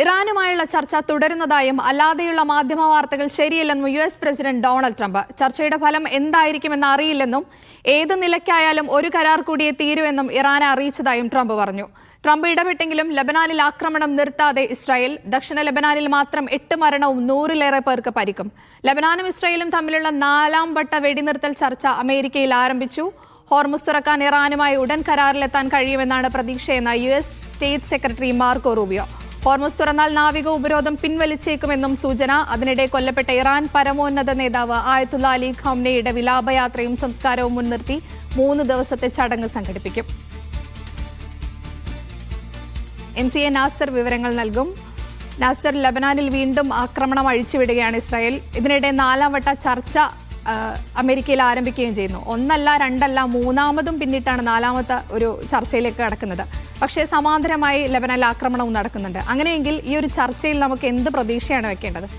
ഇറാനുമായുള്ള ചർച്ച തുടരുന്നതായും അല്ലാതെയുള്ള മാധ്യമ വാർത്തകൾ ശരിയല്ലെന്നും യുഎസ് പ്രസിഡന്റ് ഡൊണാൾഡ് ട്രംപ്. ചർച്ചയുടെ ഫലം എന്തായിരിക്കുമെന്ന് അറിയില്ലെന്നും ഏത് നിലയ്ക്കായാലും ഒരു കരാർ കൂടിയേ തീരുവെന്നും ഇറാനെ അറിയിച്ചതായും ട്രംപ് പറഞ്ഞു. ട്രംപ് ഇടപെട്ടെങ്കിലും ലബനാനിൽ ആക്രമണം നിർത്താതെ ഇസ്രായേൽ. ദക്ഷിണ ലബനാനിൽ മാത്രം 8 മരണവും 100-ലേറെ പേർക്ക് പരിക്കും. ലബനാനും ഇസ്രായേലും തമ്മിലുള്ള 4ാം വട്ട വെടിനിർത്തൽ ചർച്ച അമേരിക്കയിൽ ആരംഭിച്ചു. ഹോർമുസ് തുറക്കാൻ ഇറാനുമായി ഉടൻ കരാറിലെത്താൻ കഴിയുമെന്നാണ് പ്രതീക്ഷയെന്ന് US state secretary Marco Rubio. Hormuz തുറന്നാൽ നാവിക ഉപരോധം പിൻവലിച്ചേക്കുമെന്നും സൂചന. അതിനിടെ കൊല്ലപ്പെട്ട ഇറാൻ പരമോന്നത നേതാവ് ആയത്തുള്ള അലി ഖംനയുടെ വിലാപയാത്രയും സംസ്കാരവും മുൻനിർത്തി 3 ദിവസത്തെ ചടങ്ങ് സംഘടിപ്പിക്കും. MCA നാസർ വിവരങ്ങൾ നൽകും. നാസർ, ലബനാനിൽ വീണ്ടും ആക്രമണം അഴിച്ചുവിടുകയാണ് ഇസ്രായേൽ. ഇതിനിടെ 4ാം വട്ട ചർച്ച അമേരിക്കയിൽ ആരംഭിക്കുകയും ചെയ്യുന്നു. 1 അല്ല 2 അല്ല 3ാമതും പിന്നിട്ടാണ് 4ാമത്തെ ഒരു ചർച്ചയിലേക്ക് കടക്കുന്നത്. പക്ഷേ സമാന്തരമായി ലബനാനിൽ ആക്രമണവും നടക്കുന്നുണ്ട്. അങ്ങനെയെങ്കിൽ ഈ ഒരു ചർച്ചയിൽ നമുക്ക് എന്ത് പ്രതീക്ഷയാണ് വെക്കേണ്ടത്?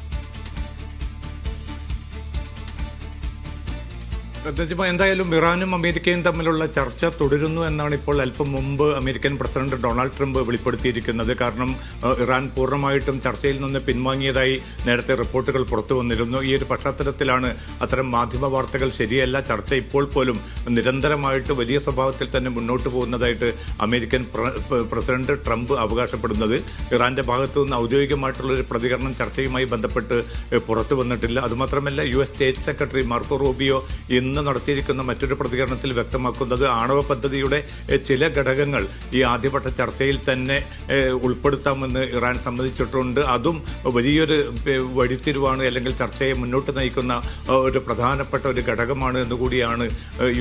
എന്തായാലും ഇറാനും അമേരിക്കയും തമ്മിലുള്ള ചർച്ച തുടരുന്നു എന്നാണ് ഇപ്പോൾ അല്പം മുമ്പ് അമേരിക്കൻ പ്രസിഡന്റ് ഡൊണാൾഡ് ട്രംപ് വെളിപ്പെടുത്തിയിരിക്കുന്നത്. കാരണം ഇറാൻ പൂർണ്ണമായിട്ടും ചർച്ചയിൽ നിന്ന് പിൻവാങ്ങിയതായി നേരത്തെ റിപ്പോർട്ടുകൾ പുറത്തു വന്നിരുന്നു. ഈ ഒരു പശ്ചാത്തലത്തിലാണ് അത്തരം മാധ്യമ വാർത്തകൾ ശരിയല്ല, ചർച്ച ഇപ്പോൾ പോലും നിരന്തരമായിട്ട് വലിയ സ്വഭാവത്തിൽ തന്നെ മുന്നോട്ട് പോകുന്നതായിട്ട് അമേരിക്കൻ പ്രസിഡന്റ് ട്രംപ് അവകാശപ്പെടുന്നത്. ഇറാന്റെ ഭാഗത്തു നിന്ന് ഔദ്യോഗികമായിട്ടുള്ള ഒരു പ്രതികരണം ചർച്ചയുമായി ബന്ധപ്പെട്ട് പുറത്തു വന്നിട്ടില്ല. അതുമാത്രമല്ല, US state secretary Marco Rubio ഇന്ന് നടത്തിയിരിക്കുന്ന മറ്റൊരു പ്രതികരണത്തിൽ വ്യക്തമാക്കുന്നത് ആണവ പദ്ധതിയുടെ ചില ഘടകങ്ങൾ ഈ ആദ്യവട്ട ചർച്ചയിൽ തന്നെ ഉൾപ്പെടുത്താമെന്ന് ഇറാൻ സമ്മതിച്ചിട്ടുണ്ട്. അതും വലിയൊരു വഴിത്തിരിവാണ്, അല്ലെങ്കിൽ ചർച്ചയെ മുന്നോട്ട് നയിക്കുന്ന ഒരു പ്രധാനപ്പെട്ട ഒരു ഘടകമാണ് എന്നുകൂടിയാണ്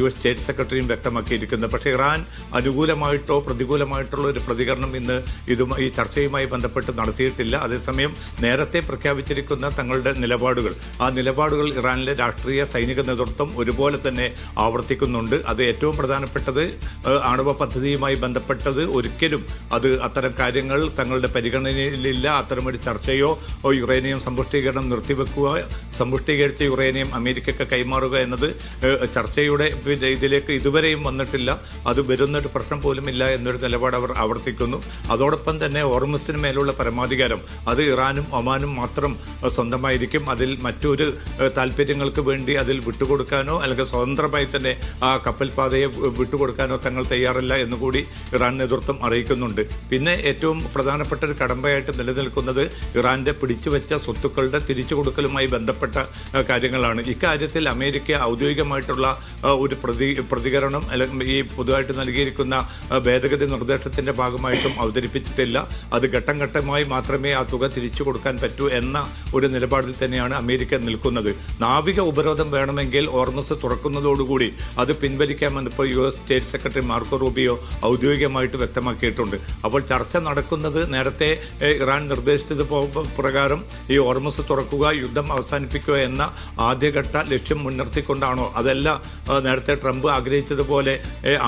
US സ്റ്റേറ്റ് സെക്രട്ടറിയും വ്യക്തമാക്കിയിരിക്കുന്നത്. പക്ഷേ ഇറാൻ അനുകൂലമായിട്ടോ പ്രതികൂലമായിട്ടുള്ള ഒരു പ്രതികരണം ഇന്ന് ഈ ചർച്ചയുമായി ബന്ധപ്പെട്ട് നടത്തിയിട്ടില്ല. അതേസമയം നേരത്തെ പ്രഖ്യാപിച്ചിരിക്കുന്ന തങ്ങളുടെ നിലപാടുകൾ, ആ നിലപാടുകൾ ഇറാനിലെ രാഷ്ട്രീയ സൈനിക നേതൃത്വം ഒരുപോലെ തന്നെ ആവർത്തിക്കുന്നുണ്ട്. അത് ഏറ്റവും പ്രധാനപ്പെട്ടത് ആണവ പദ്ധതിയുമായി ബന്ധപ്പെട്ടത് ഒരിക്കലും അത്തരം കാര്യങ്ങൾ തങ്ങളുടെ പരിഗണനയിലില്ല. അത്തരമൊരു ചർച്ചയോ യുറേനിയം സമ്പുഷ്ടീകരണം നിർത്തിവെക്കുക, സമ്പുഷ്ടീകരിച്ച യുറേനിയം അമേരിക്കയ്ക്ക് കൈമാറുക എന്നത് ചർച്ചയുടെ ഇതിലേക്ക് ഇതുവരെയും വന്നിട്ടില്ല. അത് വരുന്നൊരു പ്രശ്നം പോലും ഇല്ല എന്നൊരു നിലപാട് അവർ ആവർത്തിക്കുന്നു. അതോടൊപ്പം തന്നെ ഹോർമുസിന് മേലുള്ള പരമാധികാരം അത് ഇറാനും ഒമാനും മാത്രം സ്വന്തമായിരിക്കും. അതിൽ മറ്റൊരു താല്പര്യങ്ങൾക്ക് വേണ്ടി അതിൽ വിട്ടുകൊടുക്കാനോ അല്ലെങ്കിൽ സ്വതന്ത്രമായി തന്നെ ആ കപ്പൽ പാതയെ വിട്ടുകൊടുക്കാനോ തങ്ങൾ തയ്യാറല്ല എന്നുകൂടി ഇറാൻ നേതൃത്വം അറിയിക്കുന്നുണ്ട്. പിന്നെ ഏറ്റവും പ്രധാനപ്പെട്ട ഒരു കടമ്പയായിട്ട് നിലനിൽക്കുന്നത് ഇറാന്റെ പിടിച്ചുവെച്ച സ്വത്തുക്കളുടെ തിരിച്ചു കൊടുക്കലുമായി ബന്ധപ്പെട്ട കാര്യങ്ങളാണ്. ഇക്കാര്യത്തിൽ അമേരിക്ക ഔദ്യോഗികമായിട്ടുള്ള ഒരു പ്രതികരണം ഈ പൊതുവായിട്ട് നൽകിയിരിക്കുന്ന ഭേദഗതി നിർദ്ദേശത്തിന്റെ ഭാഗമായിട്ടും അവതരിപ്പിച്ചിട്ടില്ല. അത് ഘട്ടം ഘട്ടമായി മാത്രമേ ആ തുക തിരിച്ചു കൊടുക്കാൻ പറ്റൂ എന്ന ഒരു നിലപാടിൽ തന്നെയാണ് അമേരിക്ക നിൽക്കുന്നത്. നാവിക ഉപരോധം വേണമെങ്കിൽ ഹോർമുസ് തുറക്കുന്നതോടുകൂടി അത് പിൻവലിക്കാമെന്ന് ഇപ്പോൾ US state secretary Marco Rubio ഔദ്യോഗികമായിട്ട് വ്യക്തമാക്കിയിട്ടുണ്ട്. അപ്പോൾ ചർച്ച നടക്കുന്നത് നേരത്തെ ഇറാൻ നിർദ്ദേശിച്ചത് പ്രകാരം ഈ ഹോർമുസ് തുറക്കുക, യുദ്ധം അവസാനിപ്പിക്കുക എന്ന ആദ്യഘട്ട ലക്ഷ്യം മുൻനിർത്തിക്കൊണ്ടാണോ, അതല്ല നേരത്തെ ട്രംപ് ആഗ്രഹിച്ചതുപോലെ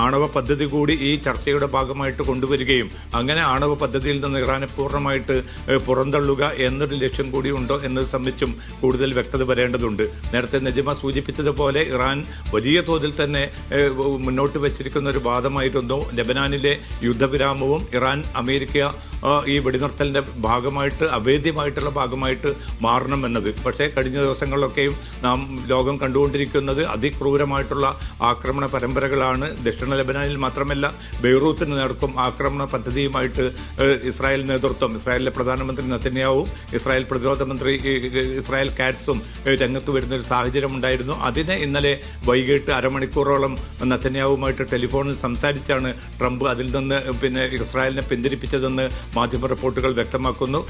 ആണവ പദ്ധതി കൂടി ഈ ചർച്ചയുടെ ഭാഗമായിട്ട് കൊണ്ടുവരികയും അങ്ങനെ ആണവ പദ്ധതിയിൽ നിന്ന് ഇറാനെ പൂർണ്ണമായിട്ട് പുറന്തള്ളുക എന്നൊരു ലക്ഷ്യം കൂടി ഉണ്ടോ എന്നത് സംബന്ധിച്ചും കൂടുതൽ വ്യക്തത വരേണ്ടതുണ്ട്. നേരത്തെ നജിമ സൂചിപ്പിച്ചതുപോലെ ഇറാൻ വലിയ തോതിൽ തന്നെ മുന്നോട്ട് വെച്ചിരിക്കുന്ന ഒരു വാദമായിരുന്നു ലബനാനിലെ യുദ്ധവിരാമവും ഇറാൻ അമേരിക്ക ഈ വെടിനിർത്തലിന്റെ ഭാഗമായിട്ട് അഭേദ്യമായിട്ടുള്ള ഭാഗമായിട്ട് മാറണമെന്നത്. പക്ഷേ കഴിഞ്ഞ ദിവസങ്ങളിലൊക്കെയും നാം ലോകം കണ്ടുകൊണ്ടിരിക്കുന്നത് അതിക്രൂരമായിട്ടുള്ള ആക്രമണ പരമ്പരകളാണ്. ദക്ഷിണ ലബനാനിൽ മാത്രമല്ല ബെയ്റൂത്തിന് നേർക്കും ആക്രമണ പദ്ധതിയുമായിട്ട് ഇസ്രായേൽ നേതൃത്വം, ഇസ്രായേലിലെ പ്രധാനമന്ത്രി നെതന്യാഹുവും ഇസ്രായേൽ പ്രതിരോധ മന്ത്രി ഇസ്രായേൽ കാറ്റ്സും രംഗത്ത് വരുന്ന ഒരു സാഹചര്യം ഉണ്ടായിരുന്നു. അതിനെ ഇന്നലെ വൈകിട്ട് അരമണിക്കൂറോളം നെതന്യാഹുവുമായിട്ട് ടെലിഫോണിൽ സംസാരിച്ചാണ് ട്രംപ് അതിൽ നിന്ന് ഇസ്രായേലിനെ പിന്തിരിപ്പിച്ചതെന്ന് മാധ്യമ റിപ്പോർട്ടുകൾ വ്യക്തമാക്കുന്നു.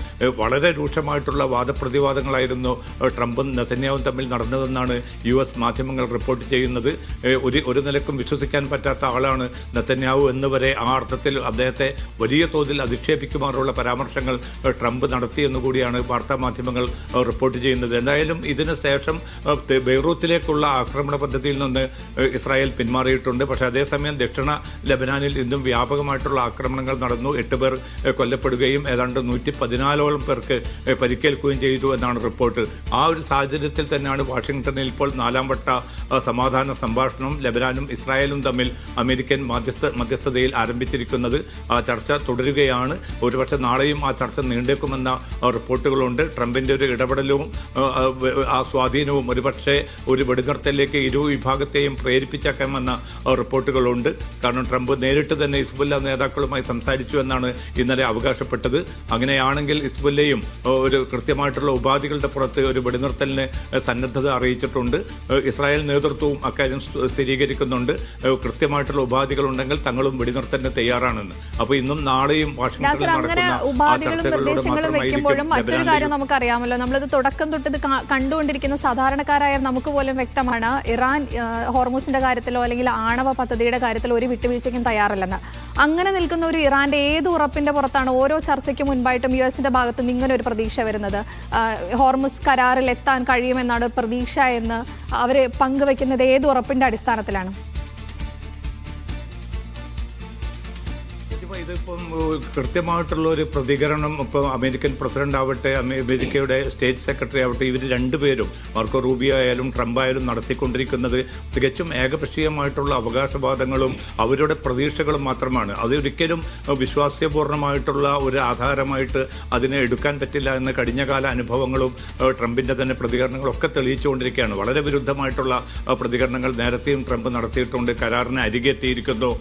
വളരെ രൂക്ഷമായിട്ടുള്ള വാദപ്രതിവാദങ്ങളായിരുന്നു ട്രംപും നെതന്യാഹുവും തമ്മിൽ നടന്നതെന്നാണ് US മാധ്യമങ്ങൾ റിപ്പോർട്ട് ചെയ്യുന്നത്. ഒരു നിലക്കും വിശ്വസിക്കാൻ പറ്റാത്ത ആളാണ് നെതന്യാഹു എന്നുവരെ ആ അർത്ഥത്തിൽ അദ്ദേഹത്തെ വലിയ തോതിൽ അധിക്ഷേപിക്കുമാറുള്ള പരാമർശങ്ങൾ ട്രംപ് നടത്തിയെന്നുകൂടിയാണ് വാർത്താ മാധ്യമങ്ങൾ റിപ്പോർട്ട് ചെയ്യുന്നത്. എന്തായാലും ഇതിന് ശേഷം ബെയ്റൂത്തിലേക്കുള്ള ആക്രമണം ആക്രമണ പദ്ധതിയിൽ നിന്ന് ഇസ്രായേൽ പിന്മാറിയിട്ടുണ്ട്. പക്ഷേ അതേസമയം ദക്ഷിണ ലെബനാനിൽ ഇന്നും വ്യാപകമായിട്ടുള്ള ആക്രമണങ്ങൾ നടന്നു. 8 പേർ കൊല്ലപ്പെടുകയും ഏതാണ്ട് 114ഓളം പേർക്ക് പരിക്കേൽക്കുകയും ചെയ്തു എന്നാണ് റിപ്പോർട്ട്. ആ ഒരു സാഹചര്യത്തിൽ തന്നെയാണ് വാഷിംഗ്ടണിൽ ഇപ്പോൾ 4ാം വട്ട സമാധാന സംഭാഷണം ലെബനാനും ഇസ്രായേലും തമ്മിൽ അമേരിക്കൻ മധ്യസ്ഥതയിൽ ആരംഭിച്ചിരിക്കുന്നത്. ആ ചർച്ച തുടരുകയാണ്. ഒരുപക്ഷെ നാളെയും ആ ചർച്ച നീണ്ടേക്കുമെന്ന റിപ്പോർട്ടുകളുണ്ട്. ട്രംപിന്റെ ഒരു ഇടപെടലും ആ സ്വാധീനവും ഒരുപക്ഷെ ഒരു വെടിനിർത്തലിലേക്ക് ഇരു വിഭാഗത്തെയും പ്രേരിപ്പിച്ചേക്കാമെന്ന റിപ്പോർട്ടുകളുണ്ട്. കാരണം ട്രംപ് നേരിട്ട് തന്നെ ഹിസ്ബുല്ല നേതാക്കളുമായി സംസാരിച്ചു എന്നാണ് ഇന്നലെ അവകാശപ്പെട്ടത്. അങ്ങനെയാണെങ്കിൽ ഹിസ്ബുല്ലയും ഒരു കൃത്യമായിട്ടുള്ള ഉപാധികളുടെ പുറത്ത് ഒരു വെടിനിർത്തലിന് സന്നദ്ധത അറിയിച്ചിട്ടുണ്ട്. ഇസ്രായേൽ നേതൃത്വവും അക്കാര്യം സ്ഥിരീകരിക്കുന്നുണ്ട്. കൃത്യമായിട്ടുള്ള ഉപാധികൾ ഉണ്ടെങ്കിൽ തങ്ങളും വെടിനിർത്തലിന് തയ്യാറാണെന്ന്. അപ്പോൾ ഇന്നും നാളെയും വാഷിംഗ്ടണിൽ അങ്ങനെ ഉപാധികളും നിർദ്ദേശങ്ങളും വെക്കുമ്പോഴും മറ്റൊരു കാര്യം നമുക്കറിയാമല്ലോ, നമ്മളത് തുടക്കം തൊട്ട് ഇത് കണ്ടുകൊണ്ടിരിക്കുന്ന സാധാരണക്കാരായ നമുക്ക് പോലും വ്യക്തമാണ് ഇറാൻ ഹോർമൂസിന്റെ കാര്യത്തിലോ അല്ലെങ്കിൽ ആണവ പദ്ധതിയുടെ കാര്യത്തിലോ ഒരു വിട്ടുവീഴ്ചയ്ക്കും തയ്യാറല്ലെന്ന്. അങ്ങനെ നിൽക്കുന്ന ഒരു ഇറാന്റെ ഏത് ഉറപ്പിന്റെ പുറത്താണ് ഓരോ ചർച്ചയ്ക്ക് മുൻപായിട്ടും യുഎസിന്റെ ഭാഗത്ത് നിന്ന് ഇങ്ങനെ ഒരു പ്രതീക്ഷ വരുന്നത്? ഹോർമൂസ് കരാറിൽ എത്താൻ കഴിയുമെന്നാണ് പ്രതീക്ഷ എന്ന് അവർ പങ്കുവെക്കുന്നത് ഏത് ഉറപ്പിന്റെ അടിസ്ഥാനത്തിലാണ്? ഇതിപ്പം കൃത്യമായിട്ടുള്ള ഒരു പ്രതികരണം ഇപ്പം അമേരിക്കൻ പ്രസിഡന്റ് ആവട്ടെ, അമേരിക്കയുടെ സ്റ്റേറ്റ് സെക്രട്ടറി ആവട്ടെ, ഇവർ രണ്ടുപേരും മാർക്കോ റൂബിയോ ആയാലും ട്രംപ് ആയാലും നടത്തിക്കൊണ്ടിരിക്കുന്നത് തികച്ചും ഏകപക്ഷീയമായിട്ടുള്ള അവകാശവാദങ്ങളും അവരുടെ പ്രതീക്ഷകളും മാത്രമാണ്. അതൊരിക്കലും വിശ്വാസ്യപൂർണമായിട്ടുള്ള ഒരു ആധാരമായിട്ട് അതിനെ എടുക്കാൻ പറ്റില്ല എന്ന് കഴിഞ്ഞകാല അനുഭവങ്ങളും ട്രംപിന്റെ തന്നെ പ്രതികരണങ്ങളൊക്കെ തെളിയിച്ചുകൊണ്ടിരിക്കുകയാണ്. വളരെ വിരുദ്ധമായിട്ടുള്ള പ്രതികരണങ്ങൾ നേരത്തെയും ട്രംപ് നടത്തിയിട്ടുണ്ട്. കരാറിന് അരികെത്തിയിരിക്കുന്നു,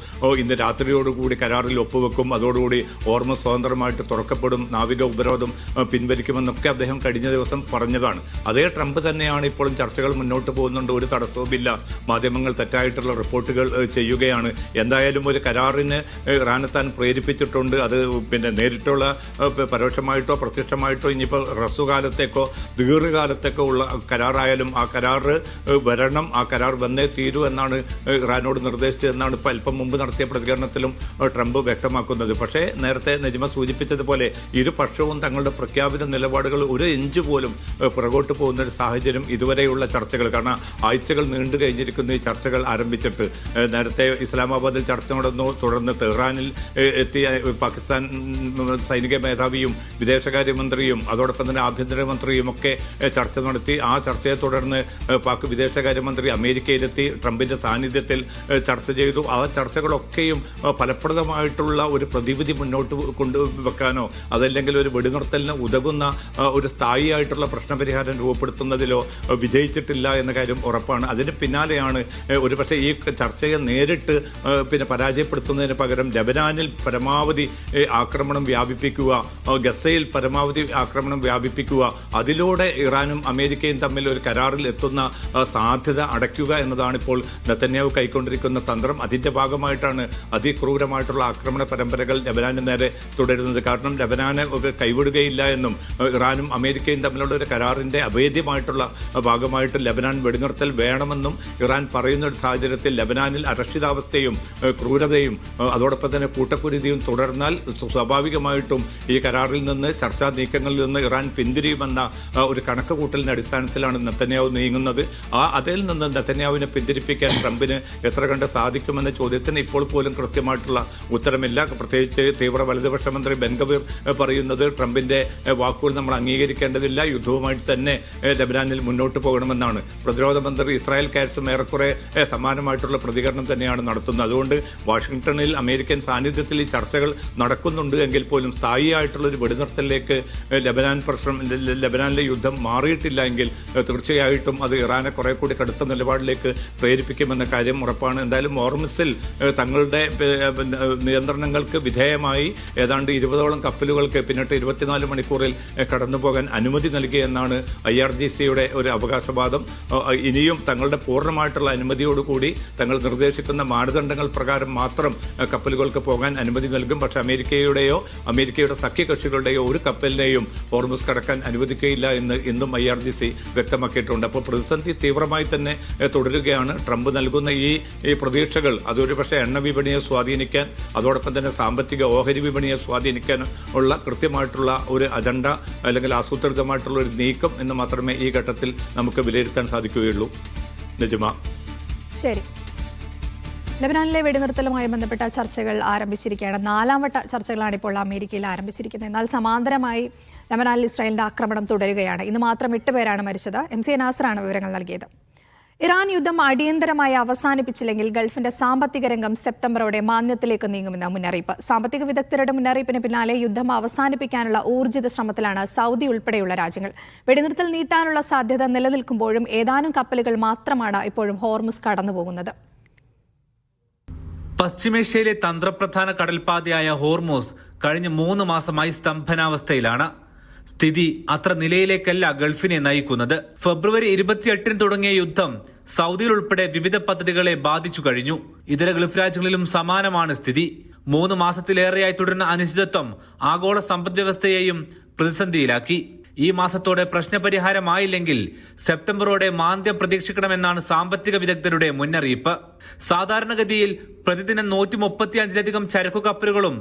ഇന്ന് രാത്രിയോടുകൂടി കരാറിൽ ഒപ്പുവെക്കും, അതോടുകൂടി ഓർമ്മ സ്വതന്ത്രമായിട്ട് തുറക്കപ്പെടും, നാവിക ഉപരോധം പിൻവലിക്കുമെന്നൊക്കെ അദ്ദേഹം കഴിഞ്ഞ ദിവസം പറഞ്ഞതാണ്. അതേ ട്രംപ് തന്നെയാണ് ഇപ്പോഴും ചർച്ചകൾ മുന്നോട്ട് പോകുന്നുണ്ട്, ഒരു തടസ്സവുമില്ല, മാധ്യമങ്ങൾ തെറ്റായിട്ടുള്ള റിപ്പോർട്ടുകൾ ചെയ്യുകയാണ്. എന്തായാലും ഒരു കരാറിന് ഇറാനെത്താൻ പ്രേരിപ്പിച്ചിട്ടുണ്ട്. അത് നേരിട്ടുള്ള പരോക്ഷമായിട്ടോ പ്രത്യക്ഷമായിട്ടോ ഇനിയിപ്പോൾ ഹ്രസ്വകാലത്തേക്കോ ദീർഘകാലത്തേക്കോ ഉള്ള കരാറായാലും ആ കരാറ് വരണം, ആ കരാർ വന്നേ തീരൂ എന്നാണ് ഇറാനോട് നിർദ്ദേശിച്ചതെന്നാണ് ഇപ്പോൾ അല്പം മുമ്പ് നടത്തിയ പ്രതികരണത്തിലും ട്രംപ് വ്യക്തമാക്കുന്നത്. പക്ഷേ നേരത്തെ നജിമ സൂചിപ്പിച്ചതുപോലെ ഇരുപക്ഷവും തങ്ങളുടെ പ്രഖ്യാപിത നിലപാടുകൾ ഒരു ഇഞ്ച് പോലും പുറകോട്ട് പോകുന്ന ഒരു സാഹചര്യം ഇതുവരെയുള്ള ചർച്ചകൾ, കാരണം ആഴ്ചകൾ നീണ്ടു കഴിഞ്ഞിരിക്കുന്ന ഈ ചർച്ചകൾ ആരംഭിച്ചിട്ട്. നേരത്തെ ഇസ്ലാമാബാദിൽ ചർച്ച നടന്നു, തുടർന്ന് തെഹ്റാനിൽ എത്തിയ പാകിസ്ഥാൻ സൈനിക മേധാവിയും വിദേശകാര്യമന്ത്രിയും അതോടൊപ്പം തന്നെ ആഭ്യന്തരമന്ത്രിയും ഒക്കെ ചർച്ച നടത്തി. ആ ചർച്ചയെ തുടർന്ന് പാക് വിദേശകാര്യമന്ത്രി അമേരിക്കയിലെത്തി ട്രംപിന്റെ സാന്നിധ്യത്തിൽ ചർച്ച ചെയ്തു. ആ ചർച്ചകളൊക്കെയും ഫലപ്രദമായിട്ടുള്ള ഒരു പ്രതിവിധി മുന്നോട്ട് കൊണ്ടുവെക്കാനോ അതല്ലെങ്കിൽ ഒരു വെടിനിർത്തലിന് ഉതകുന്ന ഒരു സ്ഥായിയായിട്ടുള്ള പ്രശ്നപരിഹാരം രൂപപ്പെടുത്തുന്നതിലോ വിജയിച്ചിട്ടില്ല എന്ന കാര്യം ഉറപ്പാണ്. അതിന് പിന്നാലെയാണ് ഒരുപക്ഷെ ഈ ചർച്ചയെ നേരിട്ട് പരാജയപ്പെടുത്തുന്നതിന് പകരം ലെബനാനിൽ പരമാവധി ആക്രമണം വ്യാപിപ്പിക്കുക, ഗസയിൽ പരമാവധി ആക്രമണം വ്യാപിപ്പിക്കുക, അതിലൂടെ ഇറാനും അമേരിക്കയും തമ്മിൽ ഒരു കരാറിൽ എത്തുന്ന സാധ്യത അടയ്ക്കുക എന്നതാണ് ഇപ്പോൾ നെതന്യാഹു കൈക്കൊണ്ടിരിക്കുന്ന തന്ത്രം. അതിന്റെ ഭാഗമായിട്ടാണ് അതിക്രൂരമായിട്ടുള്ള ആക്രമണ പരമ്പരകൾ ലെബനാന് നേരെ തുടരുന്നത്. കാരണം ലെബനാനെ കൈവിടുകയില്ല എന്നും ഇറാനും അമേരിക്കയും തമ്മിലുള്ള ഒരു കരാറിന്റെ അഭേദ്യമായിട്ടുള്ള ഭാഗമായിട്ട് ലെബനാൻ വെടിനിർത്തൽ വേണമെന്നും ഇറാൻ പറയുന്ന ഒരു സാഹചര്യത്തിൽ ലെബനാനിൽ അരക്ഷിതാവസ്ഥയും ക്രൂരതയും അതോടൊപ്പം തന്നെ കൂട്ടക്കുരുതിയും തുടർന്നാൽ സ്വാഭാവികമായിട്ടും ഈ കരാറിൽ നിന്ന് ചർച്ചാ നീക്കങ്ങളിൽ നിന്ന് ഇറാൻ പിന്തിരിയുമെന്ന ഒരു കണക്കുകൂട്ടലിന്റെ അടിസ്ഥാനത്തിലാണ് നെതന്യാഹു നീങ്ങുന്നത്. അതിൽ നിന്ന് നെതന്യാഹുവിനെ പിന്തിരിപ്പിക്കാൻ ട്രംപിന് എത്ര കണ്ട് സാധിക്കുമെന്ന ചോദ്യത്തിന് ഇപ്പോൾ പോലും കൃത്യമായിട്ടുള്ള ഉത്തരമില്ല. പ്രത്യേകിച്ച് തീവ്ര വലതുപക്ഷ മന്ത്രി ബെൻ ഗവീർ പറയുന്നത് ട്രംപിന്റെ വാക്കുകൾ നമ്മൾ അംഗീകരിക്കേണ്ടതില്ല, യുദ്ധവുമായിട്ട് തന്നെ ലെബനാനിൽ മുന്നോട്ട് പോകണമെന്നാണ്. പ്രതിരോധ മന്ത്രി ഇസ്രായേൽ കാറ്റ്സും ഏറെക്കുറെ സമാനമായിട്ടുള്ള പ്രതികരണം തന്നെയാണ് നടത്തുന്നത്. അതുകൊണ്ട് വാഷിംഗ്ടണിൽ അമേരിക്കൻ സാന്നിധ്യത്തിൽ ഈ ചർച്ചകൾ നടക്കുന്നുണ്ട് എങ്കിൽ പോലും സ്ഥായിയായിട്ടുള്ള ഒരു വെടിനിർത്തലിലേക്ക് ലെബനാനിലെ യുദ്ധം മാറിയിട്ടില്ല എങ്കിൽ തീർച്ചയായിട്ടും അത് ഇറാനെ കുറെ കൂടി കടുത്ത നിലപാടിലേക്ക് പ്രേരിപ്പിക്കുമെന്ന കാര്യം ഉറപ്പാണ്. എന്തായാലും ഹോർമുസിൽ തങ്ങളുടെ നിയന്ത്രണങ്ങൾക്ക് വിധേയമായി ഏതാണ്ട് 20ഓളം കപ്പലുകൾക്ക് പിന്നിട്ട് 24 മണിക്കൂറിൽ കടന്നുപോകാൻ അനുമതി നൽകിയെന്നാണ് IRGCയുടെ ഒരു അവകാശവാദം. ഇനിയും തങ്ങളുടെ പൂർണ്ണമായിട്ടുള്ള അനുമതിയോടുകൂടി തങ്ങൾ നിർദ്ദേശിക്കുന്ന മാനദണ്ഡങ്ങൾ പ്രകാരം മാത്രം കപ്പലുകൾക്ക് പോകാൻ അനുമതി നൽകും. പക്ഷെ അമേരിക്കയുടെ സഖ്യകക്ഷികളുടെയോ ഒരു കപ്പലിനെയും ഹോർമുസ് കടക്കാൻ അനുവദിക്കുകയില്ല എന്ന് ഇന്നും IRGC വ്യക്തമാക്കിയിട്ടുണ്ട്. അപ്പോൾ പ്രതിസന്ധി തീവ്രമായി തന്നെ തുടരുകയാണ്. ട്രംപ് നൽകുന്ന ഈ പ്രതീക്ഷകൾ അതൊരു പക്ഷേ എണ്ണ വിപണിയെ സ്വാധീനിക്കാൻ അതോടൊപ്പം തന്നെ സാമ്പത്തിക ഓഹരി വിപണിയെ സ്വാധീനിക്കാൻ ഉള്ള കൃത്യമായിട്ടുള്ള ഒരു അജണ്ട അല്ലെങ്കിൽ ആസൂത്രിതമായിട്ടുള്ള ഒരു നീക്കം എന്ന് മാത്രമേ ഈ ഘട്ടത്തിൽ നമുക്ക് വിലയിരുത്താൻ സാധിക്കുകയുള്ളൂ. നജിമ. ശരി. ലബനാനിലെ വെടിനിർത്തലുമായി ബന്ധപ്പെട്ട ചർച്ചകൾ ആരംഭിച്ചിരിക്കുകയാണ്. 4ാം വട്ട ചർച്ചകളാണ് ഇപ്പോൾ അമേരിക്കയിൽ ആരംഭിച്ചിരിക്കുന്നത്. എന്നാൽ സമാന്തരമായി ലബനാനിൽ ഇസ്രായേലിന്റെ ആക്രമണം തുടരുകയാണ്. ഇന്ന് മാത്രം 8 പേരാണ് മരിച്ചത്. MC നാസറാണ് വിവരങ്ങൾ നൽകിയത്. ഇറാൻ യുദ്ധം അടിയന്തരമായി അവസാനിപ്പിച്ചില്ലെങ്കിൽ ഗൾഫിന്റെ സാമ്പത്തിക രംഗം സെപ്റ്റംബറോടെ മാന്ദ്യത്തിലേക്ക് നീങ്ങുമെന്ന മുന്നറിയിപ്പ്. സാമ്പത്തിക വിദഗ്ധരുടെ മുന്നറിയിപ്പിന് പിന്നാലെ യുദ്ധം അവസാനിപ്പിക്കാനുള്ള ഊർജിത ശ്രമത്തിലാണ് സൗദി ഉൾപ്പെടെയുള്ള രാജ്യങ്ങൾ. വെടിനിർത്തൽ നീട്ടാനുള്ള സാധ്യത നിലനിൽക്കുമ്പോഴും ഏതാനും കപ്പലുകൾ മാത്രമാണ് ഇപ്പോഴും ഹോർമുസ് കടന്നുപോകുന്നത്. പശ്ചിമേഷ്യയിലെ തന്ത്രപ്രധാന കടൽപാതയായ ഹോർമോസ് കഴിഞ്ഞ 3 മാസമായി സ്തംഭനാവസ്ഥയിലാണ്. സ്ഥിതി അത്ര നിലയിലേക്കല്ല ഗൾഫിനെ നയിക്കുന്നത്. ഫെബ്രുവരി 28 തുടങ്ങിയ യുദ്ധം സൗദിയിൽ ഉൾപ്പെടെ വിവിധ പദ്ധതികളെ ബാധിച്ചു കഴിഞ്ഞു. ഇതര ഗൾഫ് രാജ്യങ്ങളിലും സമാനമാണ് സ്ഥിതി. 3 മാസത്തിലേറെയായി തുടരുന്ന അനിശ്ചിതത്വം ആഗോള സമ്പദ്വ്യവസ്ഥയെയും പ്രതിസന്ധിയിലാക്കി. ഈ മാസത്തോടെ പ്രശ്നപരിഹാരമായില്ലെങ്കിൽ സെപ്റ്റംബറോടെ മാന്ദ്യം പ്രതീക്ഷിക്കണമെന്നാണ് സാമ്പത്തിക വിദഗ്ധരുടെ മുന്നറിയിപ്പ്. സാധാരണഗതിയിൽ പ്രതിദിനം 135-ലധികം ചരക്കു കപ്പലുകളും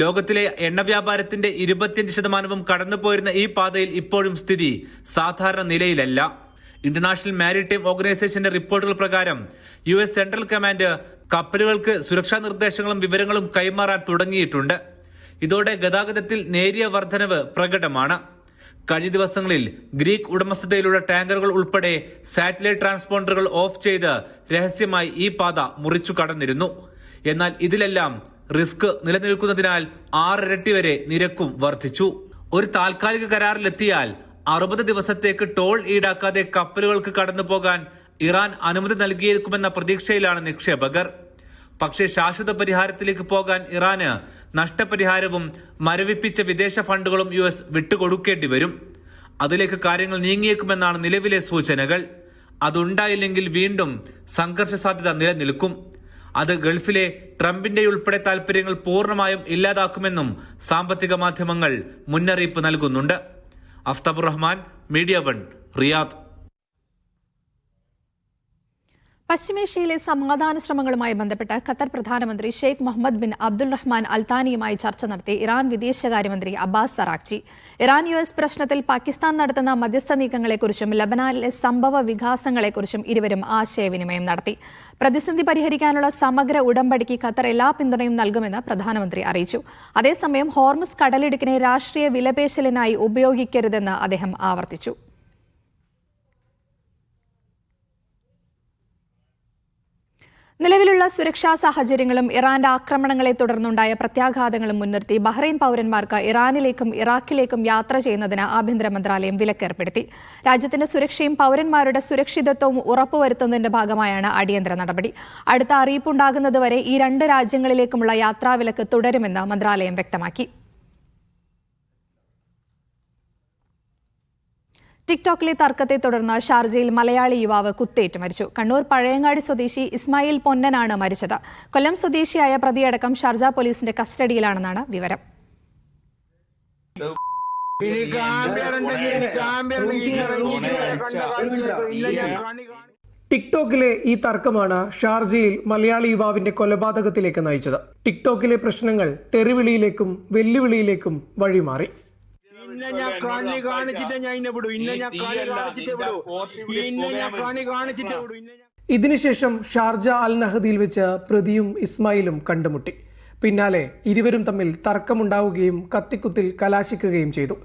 ലോകത്തിലെ എണ്ണ വ്യാപാരത്തിന്റെ 25% കടന്നുപോയിരുന്ന ഈ പാതയിൽ ഇപ്പോഴും സ്ഥിതി സാധാരണ നിലയിലല്ല. ഇന്റർനാഷണൽ മാരിടൈം ഓർഗനൈസേഷന്റെ റിപ്പോർട്ടുകൾ പ്രകാരം US സെൻട്രൽ കമാൻഡ് കപ്പലുകൾക്ക് സുരക്ഷാ നിർദ്ദേശങ്ങളും വിവരങ്ങളും കൈമാറാൻ തുടങ്ങിയിട്ടുണ്ട്. ഇതോടെ ഗതാഗതത്തിൽ നേരിയ വർധനവ് പ്രകടമാണ്. കഴിഞ്ഞ ദിവസങ്ങളിൽ ഗ്രീക്ക് ഉടമസ്ഥതയിലുള്ള ടാങ്കറുകൾ ഉൾപ്പെടെ സാറ്റലൈറ്റ് ട്രാൻസ്പോണ്ടറുകൾ ഓഫ് ചെയ്ത് രഹസ്യമായി ഈ പാത മുറിച്ചു കടന്നിരുന്നു. എന്നാൽ ഇതിലെല്ലാം റിസ്ക് നിലനിൽക്കുന്നതിനാൽ 6 ഇരട്ടി വരെ നിരക്കും വർദ്ധിച്ചു. ഒരു താൽക്കാലിക കരാറിലെത്തിയാൽ 60 ദിവസത്തേക്ക് ടോൾ ഈടാക്കാതെ കപ്പലുകൾക്ക് കടന്നുപോകാൻ ഇറാൻ അനുമതി നൽകിയേക്കുമെന്ന പ്രതീക്ഷയിലാണ് നിക്ഷേപകർ. പക്ഷേ ശാശ്വത പരിഹാരത്തിലേക്ക് പോകാൻ ഇറാന് നഷ്ടപരിഹാരവും മരവിപ്പിച്ച വിദേശ ഫണ്ടുകളും US വിട്ടുകൊടുക്കേണ്ടി വരും. അതിലേക്ക് കാര്യങ്ങൾ നീങ്ങിയേക്കുമെന്നാണ് നിലവിലെ സൂചനകൾ. അതുണ്ടായില്ലെങ്കിൽ വീണ്ടും സംഘർഷ സാധ്യത നിലനിൽക്കും. അത് ഗൾഫിലെ ട്രംപിന്റെയുൾപ്പെടെ താൽപര്യങ്ങൾ പൂർണ്ണമായും ഇല്ലാതാക്കുമെന്നും സാമ്പത്തിക മാധ്യമങ്ങൾ മുന്നറിയിപ്പ് നൽകുന്നുണ്ട്. Aftabur Rahman, media 1, Riyadh. പശ്ചിമേഷ്യയിലെ സമാധാന ശ്രമങ്ങളുമായി ബന്ധപ്പെട്ട് ഖത്തർ പ്രധാനമന്ത്രി ഷെയ്ഖ് മുഹമ്മദ് ബിൻ അബ്ദുൾ റഹ്മാൻ അൽത്താനിയുമായി ചർച്ച നടത്തി ഇറാൻ വിദേശകാര്യമന്ത്രി അബ്ബാസ് അറാഖ്ചി. ഇറാൻ US പ്രശ്നത്തിൽ പാകിസ്ഥാൻ നടത്തുന്ന മധ്യസ്ഥ നീക്കങ്ങളെക്കുറിച്ചും ലബനാനിലെ സംഭവ വികാസങ്ങളെക്കുറിച്ചും ഇരുവരും ആശയവിനിമയം നടത്തി. പ്രതിസന്ധി പരിഹരിക്കാനുള്ള സമഗ്ര ഉടമ്പടിക്ക് ഖത്തർ എല്ലാ പിന്തുണയും നൽകുമെന്ന് പ്രധാനമന്ത്രി അറിയിച്ചു. അതേസമയം ഹോർമുസ് കടലിടുക്കിനെ രാഷ്ട്രീയ വിലപേശലിനായി ഉപയോഗിക്കരുതെന്ന് അദ്ദേഹം ആവർത്തിച്ചു. നിലവിലുള്ള സുരക്ഷാ സാഹചര്യങ്ങളും ഇറാന്റെ ആക്രമണങ്ങളെ തുടർന്നുണ്ടായ പ്രത്യാഘാതങ്ങളും മുൻനിർത്തി ബഹ്റൈൻ പൗരന്മാർക്ക് ഇറാനിലേക്കും ഇറാഖിലേക്കും യാത്ര ചെയ്യുന്നതിന് ആഭ്യന്തര മന്ത്രാലയം വിലക്കേർപ്പെടുത്തി. രാജ്യത്തിന്റെ സുരക്ഷയും പൗരന്മാരുടെ സുരക്ഷിതത്വവും ഉറപ്പുവരുത്തുന്നതിന്റെ ഭാഗമായാണ് അടിയന്തര നടപടി. അടുത്ത അറിയിപ്പുണ്ടാകുന്നതുവരെ ഈ 2 രാജ്യങ്ങളിലേക്കുമുള്ള യാത്രാവിലക്ക് തുടരുമെന്ന് മന്ത്രാലയം വ്യക്തമാക്കി. ടിക്ടോക്കിലെ തർക്കത്തെ തുടർന്ന് ഷാർജയിൽ മലയാളി യുവാവ് കുത്തേറ്റ് മരിച്ചു. കണ്ണൂർ പഴയങ്ങാടി സ്വദേശി ഇസ്മായിൽ പൊന്നനാണ് മരിച്ചത്. കൊല്ലം സ്വദേശിയായ പ്രതിയടക്കം ഷാർജ പോലീസിന്റെ കസ്റ്റഡിയിലാണെന്നാണ് വിവരം. ടിക്ടോക്കിലെ ഈ തർക്കമാണ് ഷാർജയിൽ മലയാളി യുവാവിന്റെ കൊലപാതകത്തിലേക്ക് നയിച്ചത്. ടിക്ടോക്കിലെ പ്രശ്നങ്ങൾ തെറിവിളിയിലേക്കും വെല്ലുവിളിയിലേക്കും വഴിമാറി. ഇതിനുശേഷം ഷാർജ അൽ നഹദിയിൽ വെച്ച് പ്രതിയും ഇസ്മായിലും കണ്ടുമുട്ടി. പിന്നാലെ ഇരുവരും തമ്മിൽ തർക്കമുണ്ടാവുകയും കത്തിക്കുത്തിൽ കലാശിക്കുകയും ചെയ്തു.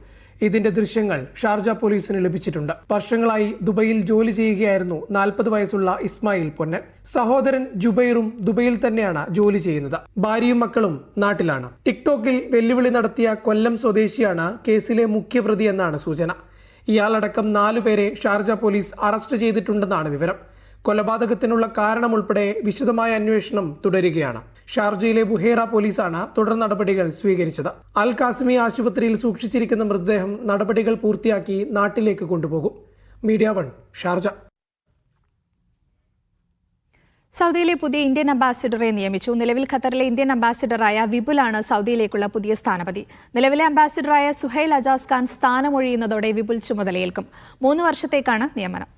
ഇതിന്റെ ദൃശ്യങ്ങൾ ഷാർജ പോലീസിന് ലഭിച്ചിട്ടുണ്ട്. വർഷങ്ങളായി ദുബൈയിൽ ജോലി ചെയ്യുകയായിരുന്നു 40 വയസ്സുള്ള ഇസ്മായിൽ പൊന്നൻ. സഹോദരൻ ജുബൈറും ദുബൈയിൽ തന്നെയാണ് ജോലി ചെയ്യുന്നത്. ഭാര്യയും മക്കളും നാട്ടിലാണ്. ടിക്ടോക്കിൽ വെല്ലുവിളി നടത്തിയ കൊല്ലം സ്വദേശിയാണ് കേസിലെ മുഖ്യപ്രതി എന്നാണ് സൂചന. ഇയാളടക്കം 4 പേരെ ഷാർജ പോലീസ് അറസ്റ്റ് ചെയ്തിട്ടുണ്ടെന്നാണ് വിവരം. കൊലപാതകത്തിനുള്ള കാരണമുൾപ്പെടെ വിശദമായ അന്വേഷണം തുടരുകയാണ്. ഷാർജയിലെ ബുഹേറ പോലീസാണ് തുടർ നടപടികൾ സ്വീകരിച്ചത്. അൽ കാസിമി ആശുപത്രിയിൽ സൂക്ഷിച്ചിരിക്കുന്ന മൃതദേഹം നടപടികൾ പൂർത്തിയാക്കി നാട്ടിലേക്ക് കൊണ്ടുപോകും. Media 1, Sharjah. സൗദിയിലെ പുതിയ ഇന്ത്യൻ അംബാസിഡറെ നിയമിച്ചു. നിലവിൽ ഖത്തറിലെ ഇന്ത്യൻ അംബാസിഡറായ വിപുലാണ് സൗദിയിലേക്കുള്ള പുതിയ സ്ഥാനപതി. നിലവിലെ അംബാസിഡറായ സുഹൈൽ അജാസ് ഖാൻ സ്ഥാനമൊഴിയുന്നതോടെ വിപുൽ ചുമതലയേൽക്കും. 3 വർഷത്തേക്കാണ് നിയമനം.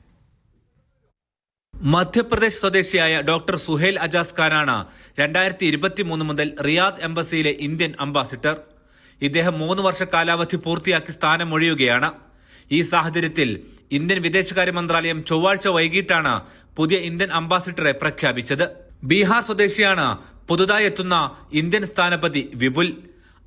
മധ്യപ്രദേശ് സ്വദേശിയായ ഡോക്ടർ സുഹൈൽ അജാസ് ഖാനാണ് 2023 മുതൽ റിയാദ് എംബസിയിലെ ഇന്ത്യൻ അംബാസിഡർ. ഇദ്ദേഹം 3 വർഷ കാലാവധി പൂർത്തിയാക്കി സ്ഥാനമൊഴിയുകയാണ്. ഈ സാഹചര്യത്തിൽ ഇന്ത്യൻ വിദേശകാര്യ മന്ത്രാലയം ചൊവ്വാഴ്ച വൈകിട്ടാണ് പുതിയ ഇന്ത്യൻ അംബാസിഡറെ പ്രഖ്യാപിച്ചത്. ബീഹാർ സ്വദേശിയാണ് പുതുതായി എത്തുന്ന ഇന്ത്യൻ സ്ഥാനപതി വിപുൽ.